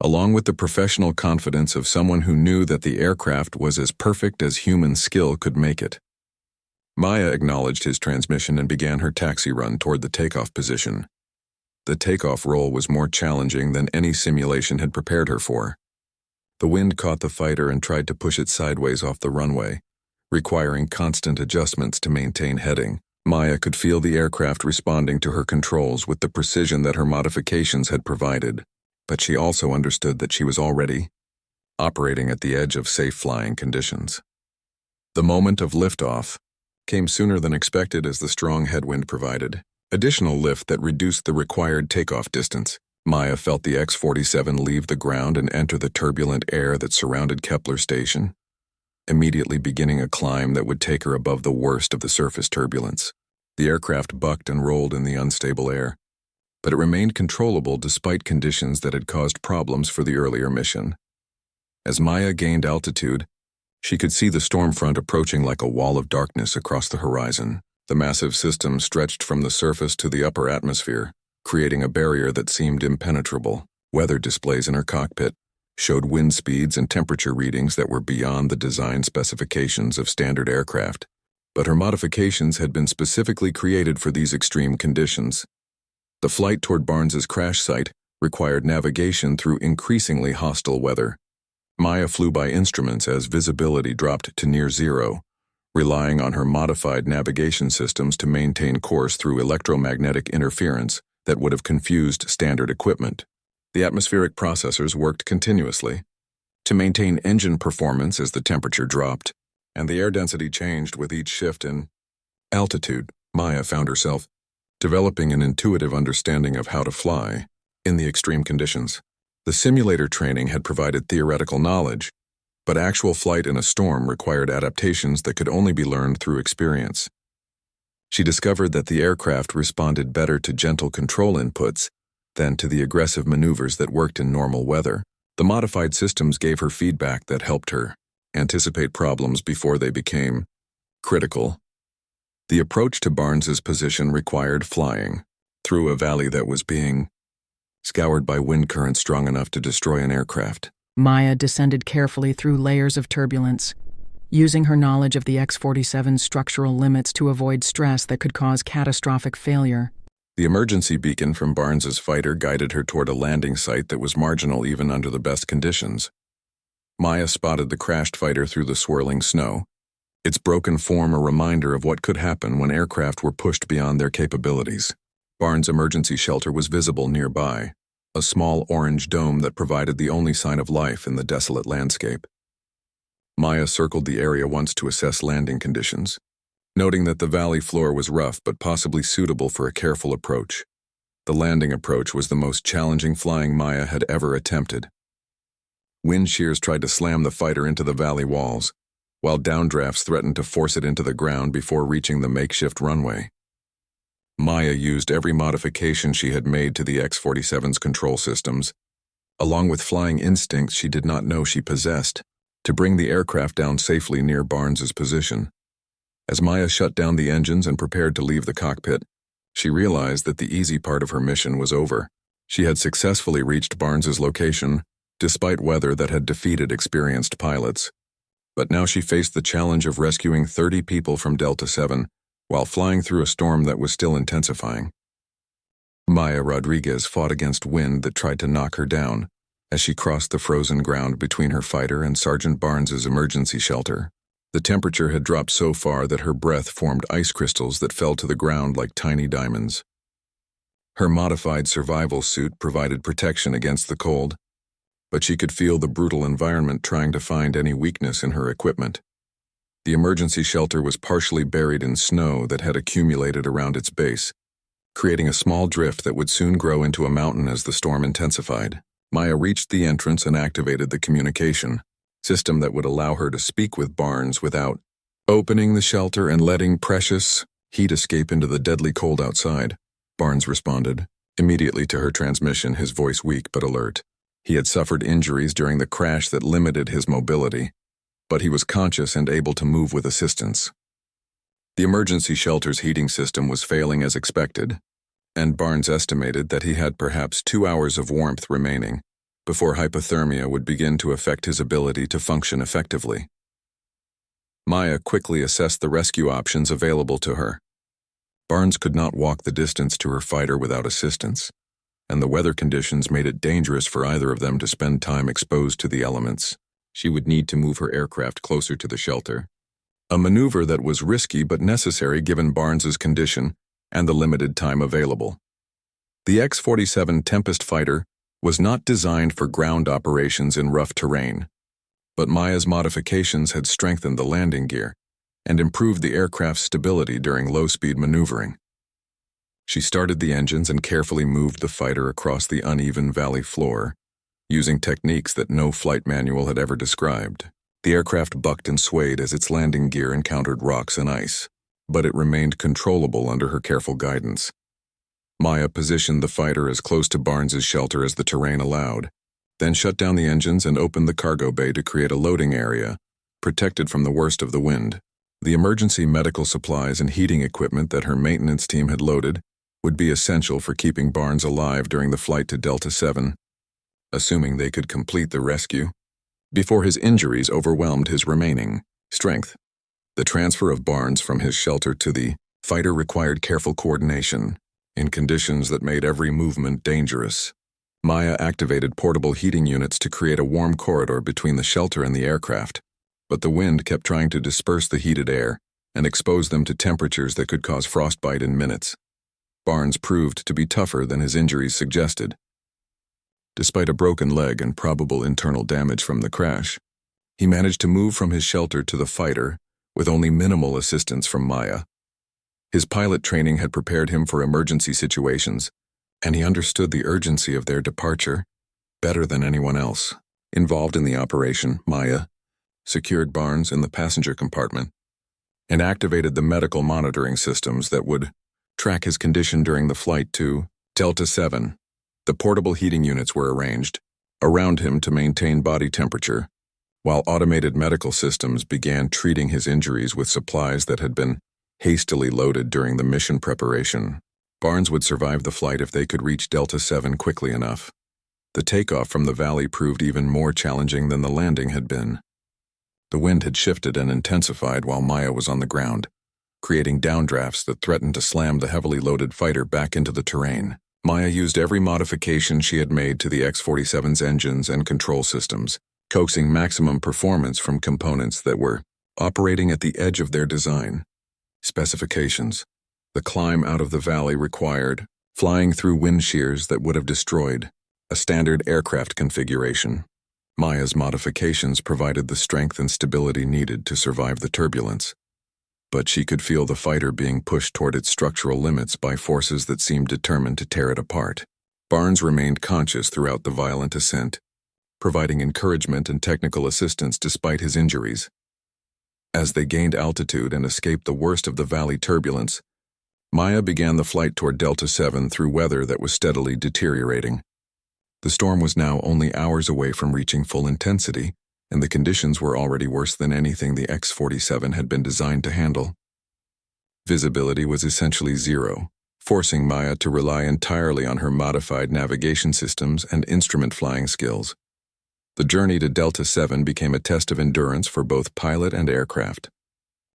along with the professional confidence of someone who knew that the aircraft was as perfect as human skill could make it. Maya acknowledged his transmission and began her taxi run toward the takeoff position. The takeoff roll was more challenging than any simulation had prepared her for. The wind caught the fighter and tried to push it sideways off the runway, requiring constant adjustments to maintain heading. Maya could feel the aircraft responding to her controls with the precision that her modifications had provided, but she also understood that she was already operating at the edge of safe flying conditions. The moment of liftoff came sooner than expected as the strong headwind provided additional lift that reduced the required takeoff distance. Maya felt the X-47 leave the ground and enter the turbulent air that surrounded Kepler Station, immediately beginning a climb that would take her above the worst of the surface turbulence. The aircraft bucked and rolled in the unstable air, but it remained controllable despite conditions that had caused problems for the earlier mission. As Maya gained altitude, she could see the storm front approaching like a wall of darkness across the horizon. The massive system stretched from the surface to the upper atmosphere, creating a barrier that seemed impenetrable. Weather displays in her cockpit showed wind speeds and temperature readings that were beyond the design specifications of standard aircraft, but her modifications had been specifically created for these extreme conditions. The flight toward Barnes's crash site required navigation through increasingly hostile weather. Maya flew by instruments as visibility dropped to near zero, relying on her modified navigation systems to maintain course through electromagnetic interference that would have confused standard equipment. The atmospheric processors worked continuously to maintain engine performance as the temperature dropped and the air density changed with each shift in altitude. Maya found herself developing an intuitive understanding of how to fly in the extreme conditions. The simulator training had provided theoretical knowledge, but actual flight in a storm required adaptations that could only be learned through experience. She discovered that the aircraft responded better to gentle control inputs than to the aggressive maneuvers that worked in normal weather. The modified systems gave her feedback that helped her anticipate problems before they became critical. The approach to Barnes's position required flying through a valley that was being scoured by wind currents strong enough to destroy an aircraft. Maya descended carefully through layers of turbulence, using her knowledge of the X-47's structural limits to avoid stress that could cause catastrophic failure. The emergency beacon from Barnes's fighter guided her toward a landing site that was marginal even under the best conditions. Maya spotted the crashed fighter through the swirling snow, its broken form a reminder of what could happen when aircraft were pushed beyond their capabilities. Barnes' emergency shelter was visible nearby, a small orange dome that provided the only sign of life in the desolate landscape. Maya circled the area once to assess landing conditions, noting that the valley floor was rough but possibly suitable for a careful approach. The landing approach was the most challenging flying Maya had ever attempted. Wind shears tried to slam the fighter into the valley walls, while downdrafts threatened to force it into the ground before reaching the makeshift runway. Maya used every modification she had made to the X-47's control systems, along with flying instincts she did not know she possessed, to bring the aircraft down safely near Barnes's position. As Maya shut down the engines and prepared to leave the cockpit, she realized that the easy part of her mission was over. She had successfully reached Barnes's location, despite weather that had defeated experienced pilots. But now she faced the challenge of rescuing 30 people from Delta 7, while flying through a storm that was still intensifying. Maya Rodriguez fought against wind that tried to knock her down as she crossed the frozen ground between her fighter and Sergeant Barnes's emergency shelter. The temperature had dropped so far that her breath formed ice crystals that fell to the ground like tiny diamonds. Her modified survival suit provided protection against the cold, but she could feel the brutal environment trying to find any weakness in her equipment. The emergency shelter was partially buried in snow that had accumulated around its base, creating a small drift that would soon grow into a mountain as the storm intensified. Maya reached the entrance and activated the communication system that would allow her to speak with Barnes without opening the shelter and letting precious heat escape into the deadly cold outside. Barnes responded immediately to her transmission, his voice weak but alert. He had suffered injuries during the crash that limited his mobility, but he was conscious and able to move with assistance. The emergency shelter's heating system was failing as expected, and Barnes estimated that he had perhaps 2 hours of warmth remaining before hypothermia would begin to affect his ability to function effectively. Maya quickly assessed the rescue options available to her. Barnes could not walk the distance to her fighter without assistance, and the weather conditions made it dangerous for either of them to spend time exposed to the elements. She would need to move her aircraft closer to the shelter, a maneuver that was risky but necessary given Barnes's condition and the limited time available. The X-47 Tempest fighter was not designed for ground operations in rough terrain, but Maya's modifications had strengthened the landing gear and improved the aircraft's stability during low-speed maneuvering. She started the engines and carefully moved the fighter across the uneven valley floor, using techniques that no flight manual had ever described. The aircraft bucked and swayed as its landing gear encountered rocks and ice, but it remained controllable under her careful guidance. Maya positioned the fighter as close to Barnes's shelter as the terrain allowed, then shut down the engines and opened the cargo bay to create a loading area, protected from the worst of the wind. The emergency medical supplies and heating equipment that her maintenance team had loaded would be essential for keeping Barnes alive during the flight to Delta 7, assuming they could complete the rescue before his injuries overwhelmed his remaining strength. The transfer of Barnes from his shelter to the fighter required careful coordination in conditions that made every movement dangerous. Maya activated portable heating units to create a warm corridor between the shelter and the aircraft, but the wind kept trying to disperse the heated air and expose them to temperatures that could cause frostbite in minutes. Barnes proved to be tougher than his injuries suggested. Despite a broken leg and probable internal damage from the crash, he managed to move from his shelter to the fighter with only minimal assistance from Maya. His pilot training had prepared him for emergency situations, and he understood the urgency of their departure better than anyone else. Involved in the operation, Maya secured Barnes in the passenger compartment and activated the medical monitoring systems that would track his condition during the flight to Delta 7. The portable heating units were arranged around him to maintain body temperature, while automated medical systems began treating his injuries with supplies that had been hastily loaded during the mission preparation. Barnes would survive the flight if they could reach Delta 7 quickly enough. The takeoff from the valley proved even more challenging than the landing had been. The wind had shifted and intensified while Maya was on the ground, creating downdrafts that threatened to slam the heavily loaded fighter back into the terrain. Maya used every modification she had made to the X-47's engines and control systems, coaxing maximum performance from components that were operating at the edge of their design specifications. The climb out of the valley required flying through wind shears that would have destroyed a standard aircraft configuration. Maya's modifications provided the strength and stability needed to survive the turbulence, but she could feel the fighter being pushed toward its structural limits by forces that seemed determined to tear it apart. Barnes remained conscious throughout the violent ascent, providing encouragement and technical assistance despite his injuries. As they gained altitude and escaped the worst of the valley turbulence, Maya began the flight toward Delta 7 through weather that was steadily deteriorating. The storm was now only hours away from reaching full intensity, and the conditions were already worse than anything the X-47 had been designed to handle. Visibility was essentially zero, forcing Maya to rely entirely on her modified navigation systems and instrument flying skills. The journey to Delta 7 became a test of endurance for both pilot and aircraft.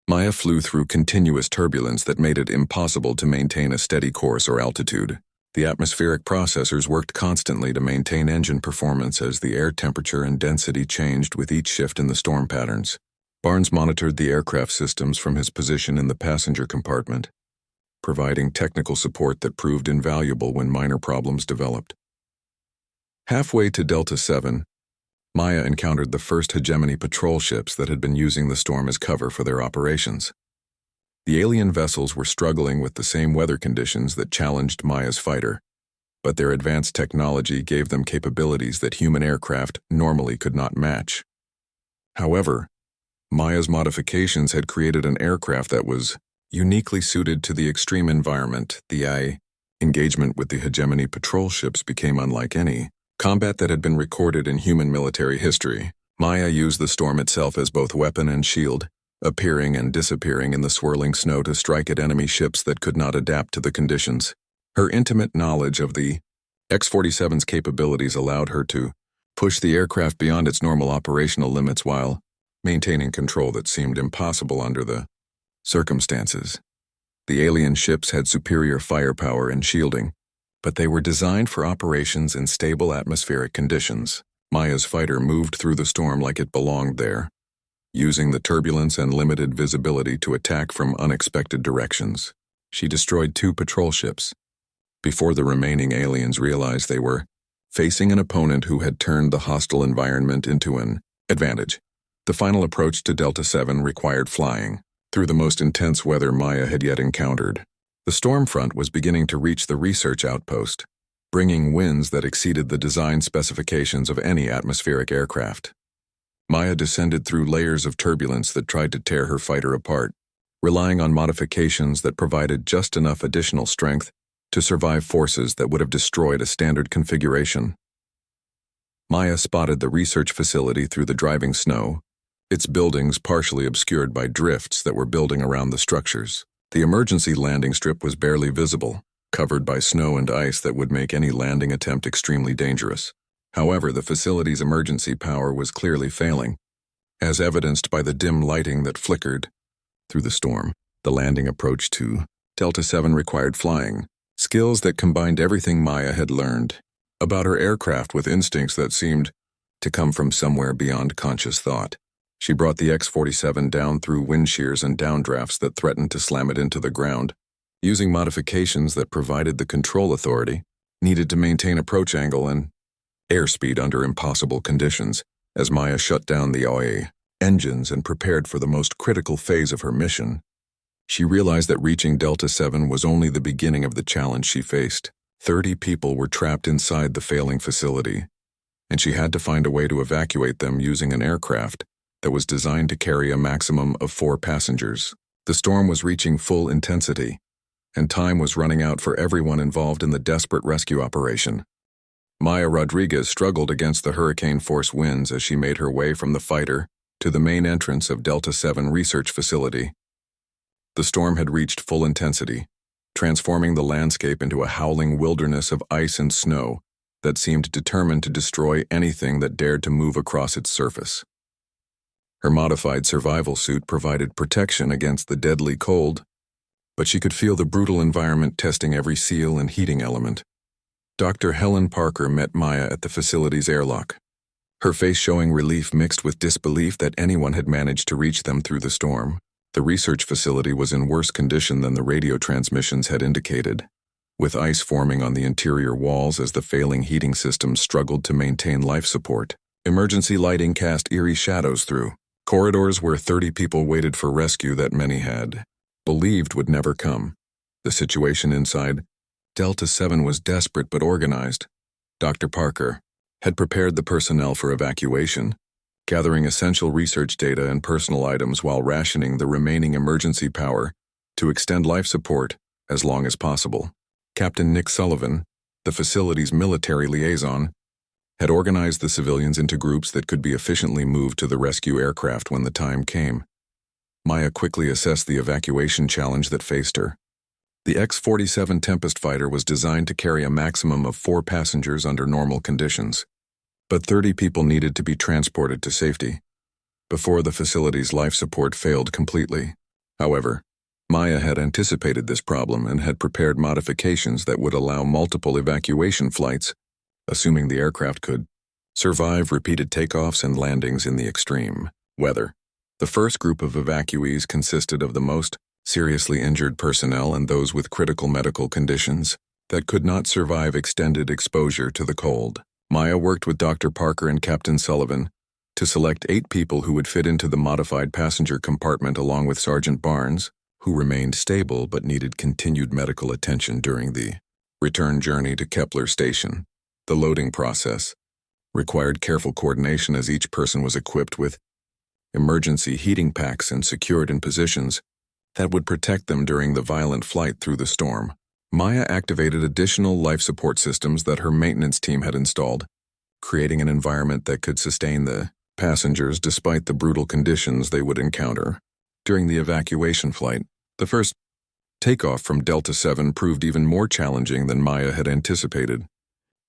Maya flew through continuous turbulence that made it impossible to maintain a steady course or altitude. The atmospheric processors worked constantly to maintain engine performance as the air temperature and density changed with each shift in the storm patterns. Barnes monitored the aircraft systems from his position in the passenger compartment, providing technical support that proved invaluable when minor problems developed. Halfway to Delta 7, Maya encountered the first hegemony patrol ships that had been using the storm as cover for their operations. The alien vessels were struggling with the same weather conditions that challenged Maya's fighter, but their advanced technology gave them capabilities that human aircraft normally could not match. However, Maya's modifications had created an aircraft that was uniquely suited to the extreme environment. The engagement with the hegemony patrol ships became unlike any combat that had been recorded in human military history. Maya used the storm itself as both weapon and shield, appearing and disappearing in the swirling snow to strike at enemy ships that could not adapt to the conditions. Her intimate knowledge of the X-47's capabilities allowed her to push the aircraft beyond its normal operational limits while maintaining control that seemed impossible under the circumstances. The alien ships had superior firepower and shielding, but they were designed for operations in stable atmospheric conditions. Maya's fighter moved through the storm like it belonged there, using the turbulence and limited visibility to attack from unexpected directions. She destroyed 2 patrol ships before the remaining aliens realized they were facing an opponent who had turned the hostile environment into an advantage. The final approach to Delta 7 required flying through the most intense weather Maya had yet encountered. The storm front was beginning to reach the research outpost, bringing winds that exceeded the design specifications of any atmospheric aircraft. Maya descended through layers of turbulence that tried to tear her fighter apart, relying on modifications that provided just enough additional strength to survive forces that would have destroyed a standard configuration. Maya spotted the research facility through the driving snow, its buildings partially obscured by drifts that were building around the structures. The emergency landing strip was barely visible, covered by snow and ice that would make any landing attempt extremely dangerous. However, the facility's emergency power was clearly failing, as evidenced by the dim lighting that flickered through the storm. The landing approach to Delta 7 required flying, skills that combined everything Maya had learned about her aircraft with instincts that seemed to come from somewhere beyond conscious thought. She brought the X-47 down through wind shears and downdrafts that threatened to slam it into the ground, using modifications that provided the control authority needed to maintain approach angle and airspeed under impossible conditions. As Maya shut down the engines and prepared for the most critical phase of her mission, she realized that reaching Delta 7 was only the beginning of the challenge she faced. 30 people were trapped inside the failing facility, and she had to find a way to evacuate them using an aircraft that was designed to carry a maximum of 4 passengers. The storm was reaching full intensity, and time was running out for everyone involved in the desperate rescue operation. Maya Rodriguez struggled against the hurricane-force winds as she made her way from the fighter to the main entrance of Delta 7 research facility. The storm had reached full intensity, transforming the landscape into a howling wilderness of ice and snow that seemed determined to destroy anything that dared to move across its surface. Her modified survival suit provided protection against the deadly cold, but she could feel the brutal environment testing every seal and heating element. Dr. Helen Parker met Maya at the facility's airlock. her face showing relief mixed with disbelief that anyone had managed to reach them through the storm. The research facility was in worse condition than the radio transmissions had indicated, with ice forming on the interior walls as the failing heating systems struggled to maintain life support. Emergency lighting cast eerie shadows through corridors where 30 people waited for rescue that many had believed would never come. The situation inside Delta 7 was desperate but organized. Dr. Parker had prepared the personnel for evacuation, gathering essential research data and personal items while rationing the remaining emergency power to extend life support as long as possible. Captain Nick Sullivan, the facility's military liaison, had organized the civilians into groups that could be efficiently moved to the rescue aircraft when the time came. Maya quickly assessed the evacuation challenge that faced her. The X-47 Tempest fighter was designed to carry a maximum of 4 passengers under normal conditions, but 30 people needed to be transported to safety before the facility's life support failed completely. However, Maya had anticipated this problem and had prepared modifications that would allow multiple evacuation flights, assuming the aircraft could survive repeated takeoffs and landings in the extreme weather. The first group of evacuees consisted of the most seriously injured personnel and those with critical medical conditions that could not survive extended exposure to the cold. Maya worked with Dr. Parker and Captain Sullivan to select 8 people who would fit into the modified passenger compartment along with Sergeant Barnes, who remained stable but needed continued medical attention during the return journey to Kepler Station. The loading process required careful coordination as each person was equipped with emergency heating packs and secured in positions that would protect them during the violent flight through the storm. Maya activated additional life support systems that her maintenance team had installed, creating an environment that could sustain the passengers despite the brutal conditions they would encounter. During the evacuation flight, the first takeoff from Delta 7 proved even more challenging than Maya had anticipated.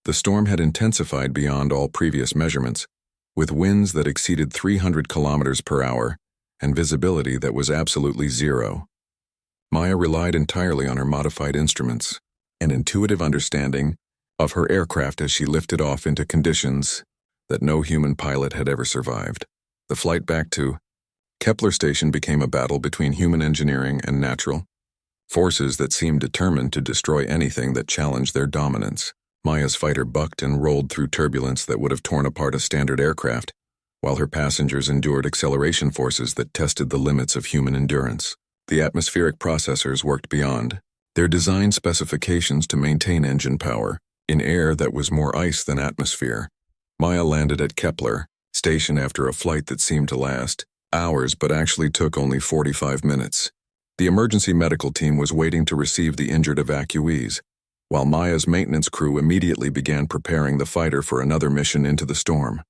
The storm had intensified beyond all previous measurements, with winds that exceeded 300 kilometers per hour and visibility that was absolutely zero. Maya relied entirely on her modified instruments and intuitive understanding of her aircraft as she lifted off into conditions that no human pilot had ever survived. The flight back to Kepler Station became a battle between human engineering and natural forces that seemed determined to destroy anything that challenged their dominance. Maya's fighter bucked and rolled through turbulence that would have torn apart a standard aircraft, while her passengers endured acceleration forces that tested the limits of human endurance. The atmospheric processors worked beyond their design specifications to maintain engine power in air that was more ice than atmosphere. Maya landed at Kepler Station after a flight that seemed to last hours but actually took only 45 minutes. The emergency medical team was waiting to receive the injured evacuees, while Maya's maintenance crew immediately began preparing the fighter for another mission into the storm.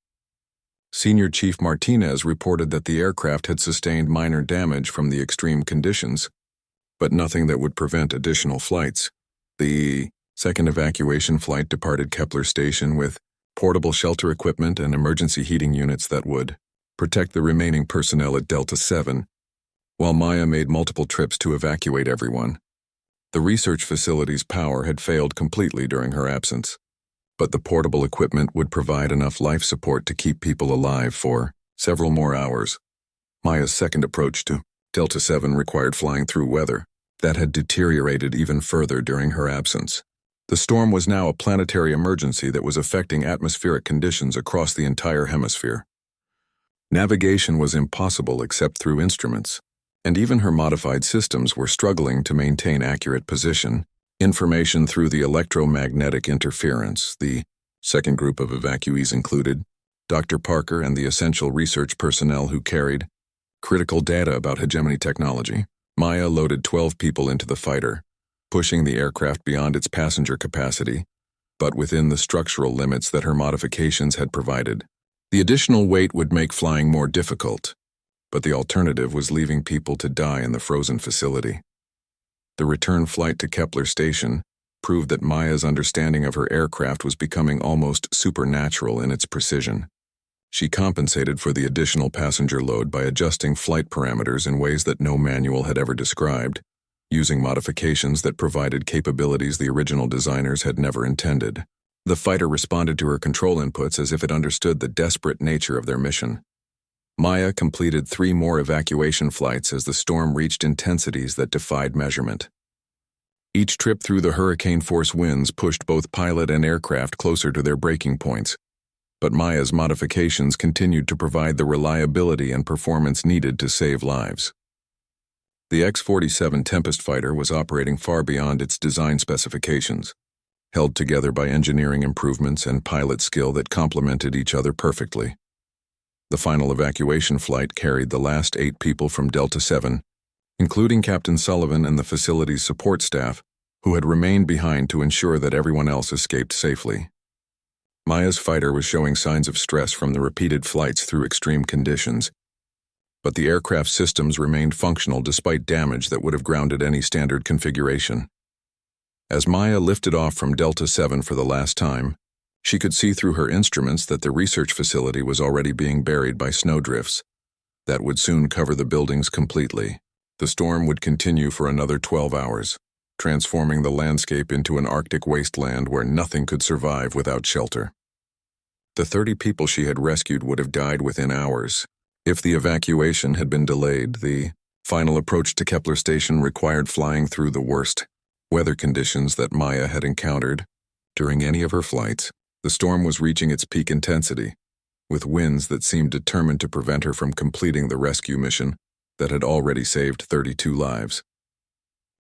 Senior Chief Martinez reported that the aircraft had sustained minor damage from the extreme conditions, but nothing that would prevent additional flights. The second evacuation flight departed Kepler Station with portable shelter equipment and emergency heating units that would protect the remaining personnel at Delta 7, while Maya made multiple trips to evacuate everyone. The research facility's power had failed completely during her absence, but the portable equipment would provide enough life support to keep people alive for several more hours. Maya's second approach to Delta 7 required flying through weather that had deteriorated even further during her absence. The storm was now a planetary emergency that was affecting atmospheric conditions across the entire hemisphere. Navigation was impossible except through instruments, and even her modified systems were struggling to maintain accurate position information through the electromagnetic interference. The second group of evacuees included Dr. Parker and the essential research personnel who carried critical data about hegemony technology. Maya loaded 12 people into the fighter, pushing the aircraft beyond its passenger capacity, but within the structural limits that her modifications had provided. The additional weight would make flying more difficult, but the alternative was leaving people to die in the frozen facility. The return flight to Kepler Station proved that Maya's understanding of her aircraft was becoming almost supernatural in its precision. She compensated for the additional passenger load by adjusting flight parameters in ways that no manual had ever described, using modifications that provided capabilities the original designers had never intended. The fighter responded to her control inputs as if it understood the desperate nature of their mission. Maya completed 3 more evacuation flights as the storm reached intensities that defied measurement. Each trip through the hurricane-force winds pushed both pilot and aircraft closer to their breaking points, but Maya's modifications continued to provide the reliability and performance needed to save lives. The X-47 Tempest fighter was operating far beyond its design specifications, held together by engineering improvements and pilot skill that complemented each other perfectly. The final evacuation flight carried the last 8 people from Delta 7, including Captain Sullivan and the facility's support staff, who had remained behind to ensure that everyone else escaped safely. Maya's fighter was showing signs of stress from the repeated flights through extreme conditions, but the aircraft systems remained functional despite damage that would have grounded any standard configuration. As Maya lifted off from Delta 7 for the last time, she could see through her instruments that the research facility was already being buried by snowdrifts that would soon cover the buildings completely. The storm would continue for another 12 hours, transforming the landscape into an Arctic wasteland where nothing could survive without shelter. The 30 people she had rescued would have died within hours. If the evacuation had been delayed, the final approach to Kepler Station required flying through the worst weather conditions that Maya had encountered during any of her flights. The storm was reaching its peak intensity, with winds that seemed determined to prevent her from completing the rescue mission that had already saved 32 lives.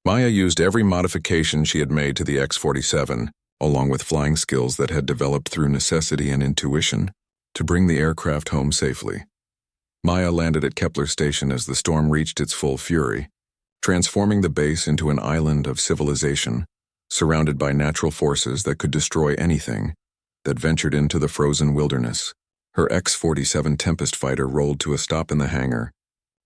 Maya used every modification she had made to the X-47, along with flying skills that had developed through necessity and intuition, to bring the aircraft home safely. Maya landed at Kepler Station as the storm reached its full fury, transforming the base into an island of civilization, surrounded by natural forces that could destroy anything that ventured into the frozen wilderness. Her X-47 Tempest fighter rolled to a stop in the hangar,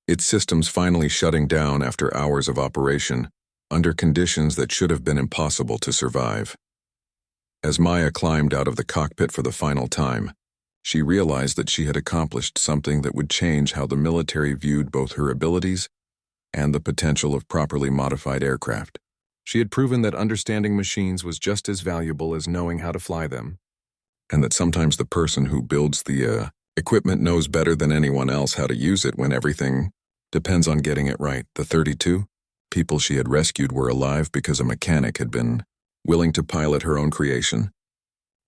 its systems finally shutting down after hours of operation, under conditions that should have been impossible to survive. As Maya climbed out of the cockpit for the final time, she realized that she had accomplished something that would change how the military viewed both her abilities and the potential of properly modified aircraft. She had proven that understanding machines was just as valuable as knowing how to fly them, and that sometimes the person who builds the equipment knows better than anyone else how to use it when everything depends on getting it right. The 32 people she had rescued were alive because a mechanic had been willing to pilot her own creation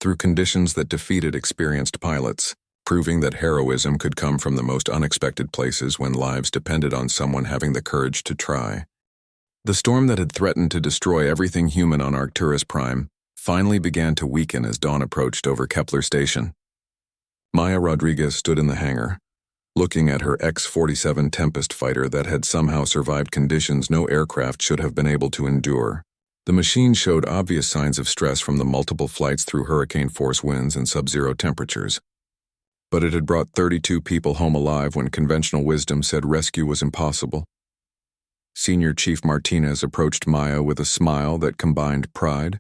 through conditions that defeated experienced pilots, proving that heroism could come from the most unexpected places when lives depended on someone having the courage to try. The storm that had threatened to destroy everything human on Arcturus Prime finally began to weaken as dawn approached over Kepler Station. Maya Rodriguez stood in the hangar, looking at her X-47 Tempest fighter that had somehow survived conditions no aircraft should have been able to endure. The machine showed obvious signs of stress from the multiple flights through hurricane-force winds and sub-zero temperatures. But it had brought 32 people home alive when conventional wisdom said rescue was impossible. Senior Chief Martinez approached Maya with a smile that combined pride,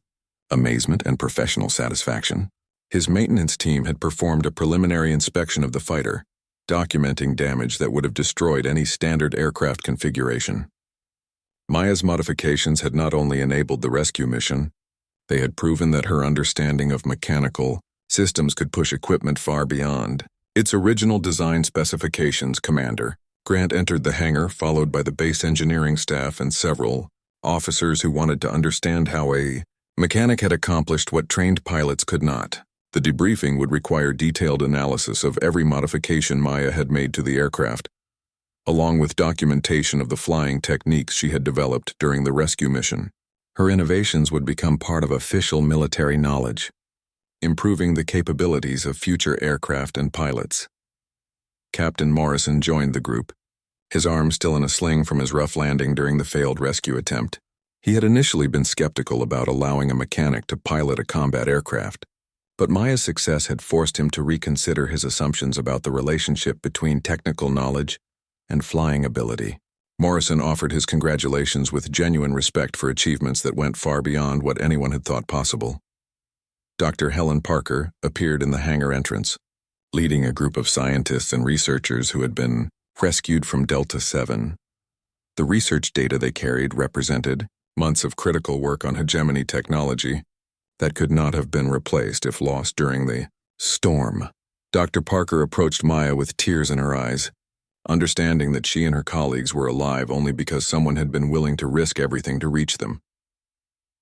amazement, and professional satisfaction. His maintenance team had performed a preliminary inspection of the fighter, documenting damage that would have destroyed any standard aircraft configuration. Maya's modifications had not only enabled the rescue mission, they had proven that her understanding of mechanical systems could push equipment far beyond its original design specifications. Commander Grant entered the hangar, followed by the base engineering staff and several officers who wanted to understand how a mechanic had accomplished what trained pilots could not. The debriefing would require detailed analysis of every modification Maya had made to the aircraft, along with documentation of the flying techniques she had developed during the rescue mission. Her innovations would become part of official military knowledge, improving the capabilities of future aircraft and pilots. Captain Morrison joined the group, his arm still in a sling from his rough landing during the failed rescue attempt. He had initially been skeptical about allowing a mechanic to pilot a combat aircraft, but Maya's success had forced him to reconsider his assumptions about the relationship between technical knowledge and flying ability. Morrison offered his congratulations with genuine respect for achievements that went far beyond what anyone had thought possible. Dr. Helen Parker appeared in the hangar entrance, leading a group of scientists and researchers who had been rescued from Delta 7. The research data they carried represented months of critical work on hegemony technology that could not have been replaced if lost during the storm. Dr. Parker approached Maya with tears in her eyes, understanding that she and her colleagues were alive only because someone had been willing to risk everything to reach them.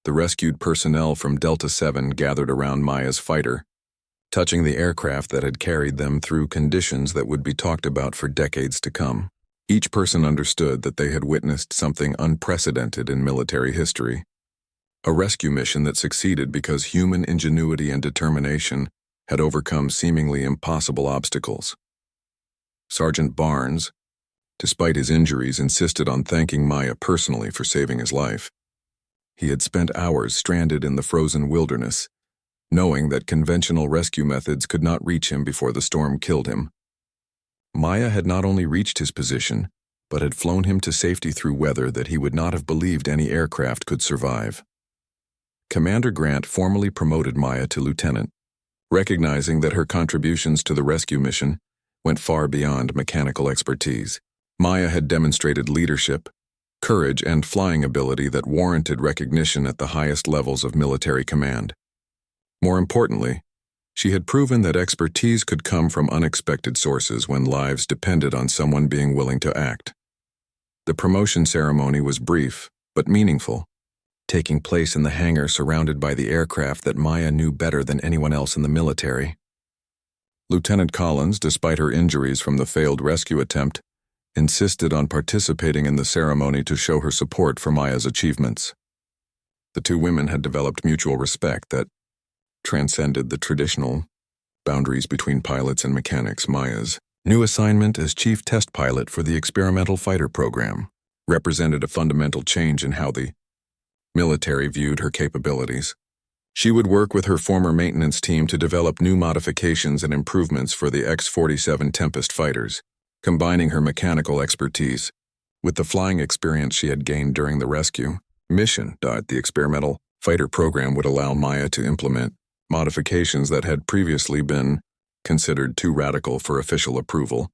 The rescued personnel from Delta 7 gathered around Maya's fighter, touching the aircraft that had carried them through conditions that would be talked about for decades to come. Each person understood that they had witnessed something unprecedented in military history, a rescue mission that succeeded because human ingenuity and determination had overcome seemingly impossible obstacles. Sergeant Barnes, despite his injuries, insisted on thanking Maya personally for saving his life. He had spent hours stranded in the frozen wilderness, knowing that conventional rescue methods could not reach him before the storm killed him. Maya had not only reached his position, but had flown him to safety through weather that he would not have believed any aircraft could survive. Commander Grant formally promoted Maya to lieutenant, recognizing that her contributions to the rescue mission went far beyond mechanical expertise. Maya had demonstrated leadership, courage, and flying ability that warranted recognition at the highest levels of military command. More importantly, she had proven that expertise could come from unexpected sources when lives depended on someone being willing to act. The promotion ceremony was brief, but meaningful, taking place in the hangar surrounded by the aircraft that Maya knew better than anyone else in the military. Lieutenant Collins, despite her injuries from the failed rescue attempt, insisted on participating in the ceremony to show her support for Maya's achievements. The two women had developed mutual respect that transcended the traditional boundaries between pilots and mechanics. Maya's new assignment as chief test pilot for the experimental fighter program represented a fundamental change in how the military viewed her capabilities. She would work with her former maintenance team to develop new modifications and improvements for the X-47 Tempest fighters, combining her mechanical expertise with the flying experience she had gained during the rescue mission. The experimental fighter program would allow Maya to implement modifications that had previously been considered too radical for official approval.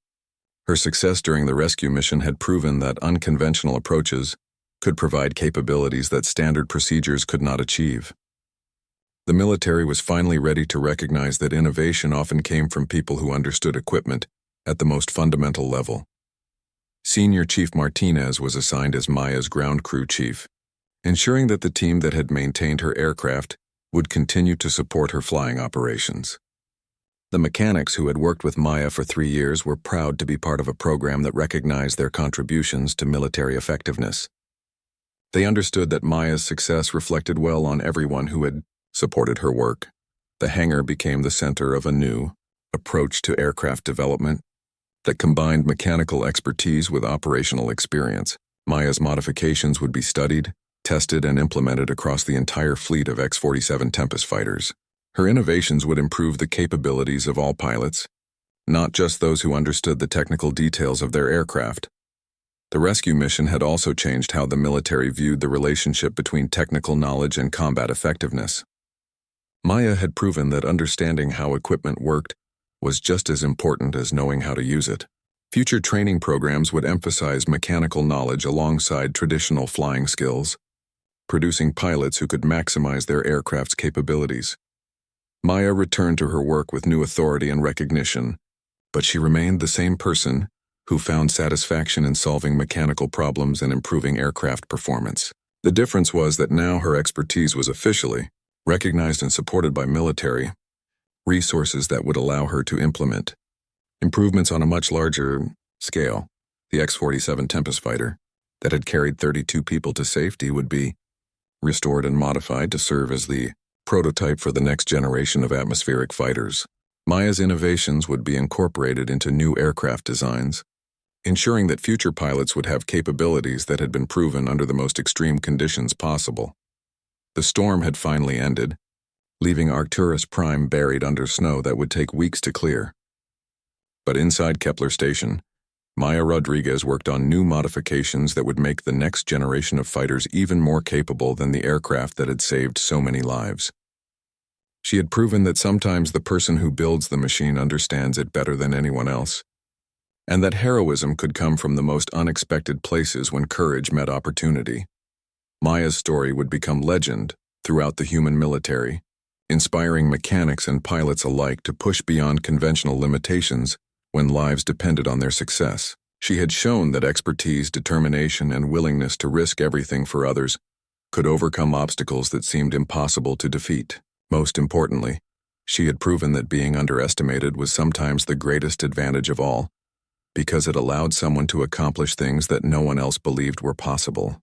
Her success during the rescue mission had proven that unconventional approaches could provide capabilities that standard procedures could not achieve. The military was finally ready to recognize that innovation often came from people who understood equipment at the most fundamental level. Senior Chief Martinez was assigned as Maya's ground crew chief, ensuring that the team that had maintained her aircraft would continue to support her flying operations. The mechanics who had worked with Maya for 3 years were proud to be part of a program that recognized their contributions to military effectiveness. They understood that Maya's success reflected well on everyone who had supported her work. The hangar became the center of a new approach to aircraft development that combined mechanical expertise with operational experience. Maya's modifications would be studied, tested, and implemented across the entire fleet of X-47 Tempest fighters. Her innovations would improve the capabilities of all pilots, not just those who understood the technical details of their aircraft. The rescue mission had also changed how the military viewed the relationship between technical knowledge and combat effectiveness. Maya had proven that understanding how equipment worked was just as important as knowing how to use it. Future training programs would emphasize mechanical knowledge alongside traditional flying skills, producing pilots who could maximize their aircraft's capabilities. Maya returned to her work with new authority and recognition, but she remained the same person who found satisfaction in solving mechanical problems and improving aircraft performance. The difference was that now her expertise was officially recognized and supported by military resources that would allow her to implement improvements on a much larger scale. The X-47 Tempest fighter that had carried 32 people to safety would be restored and modified to serve as the prototype for the next generation of atmospheric fighters. Maya's innovations would be incorporated into new aircraft designs, ensuring that future pilots would have capabilities that had been proven under the most extreme conditions possible. The storm had finally ended, leaving Arcturus Prime buried under snow that would take weeks to clear. But inside Kepler Station, Maya Rodriguez worked on new modifications that would make the next generation of fighters even more capable than the aircraft that had saved so many lives. She had proven that sometimes the person who builds the machine understands it better than anyone else, and that heroism could come from the most unexpected places when courage met opportunity. Maya's story would become legend throughout the human military, inspiring mechanics and pilots alike to push beyond conventional limitations when lives depended on their success. She had shown that expertise, determination, and willingness to risk everything for others could overcome obstacles that seemed impossible to defeat. Most importantly, she had proven that being underestimated was sometimes the greatest advantage of all, because it allowed someone to accomplish things that no one else believed were possible.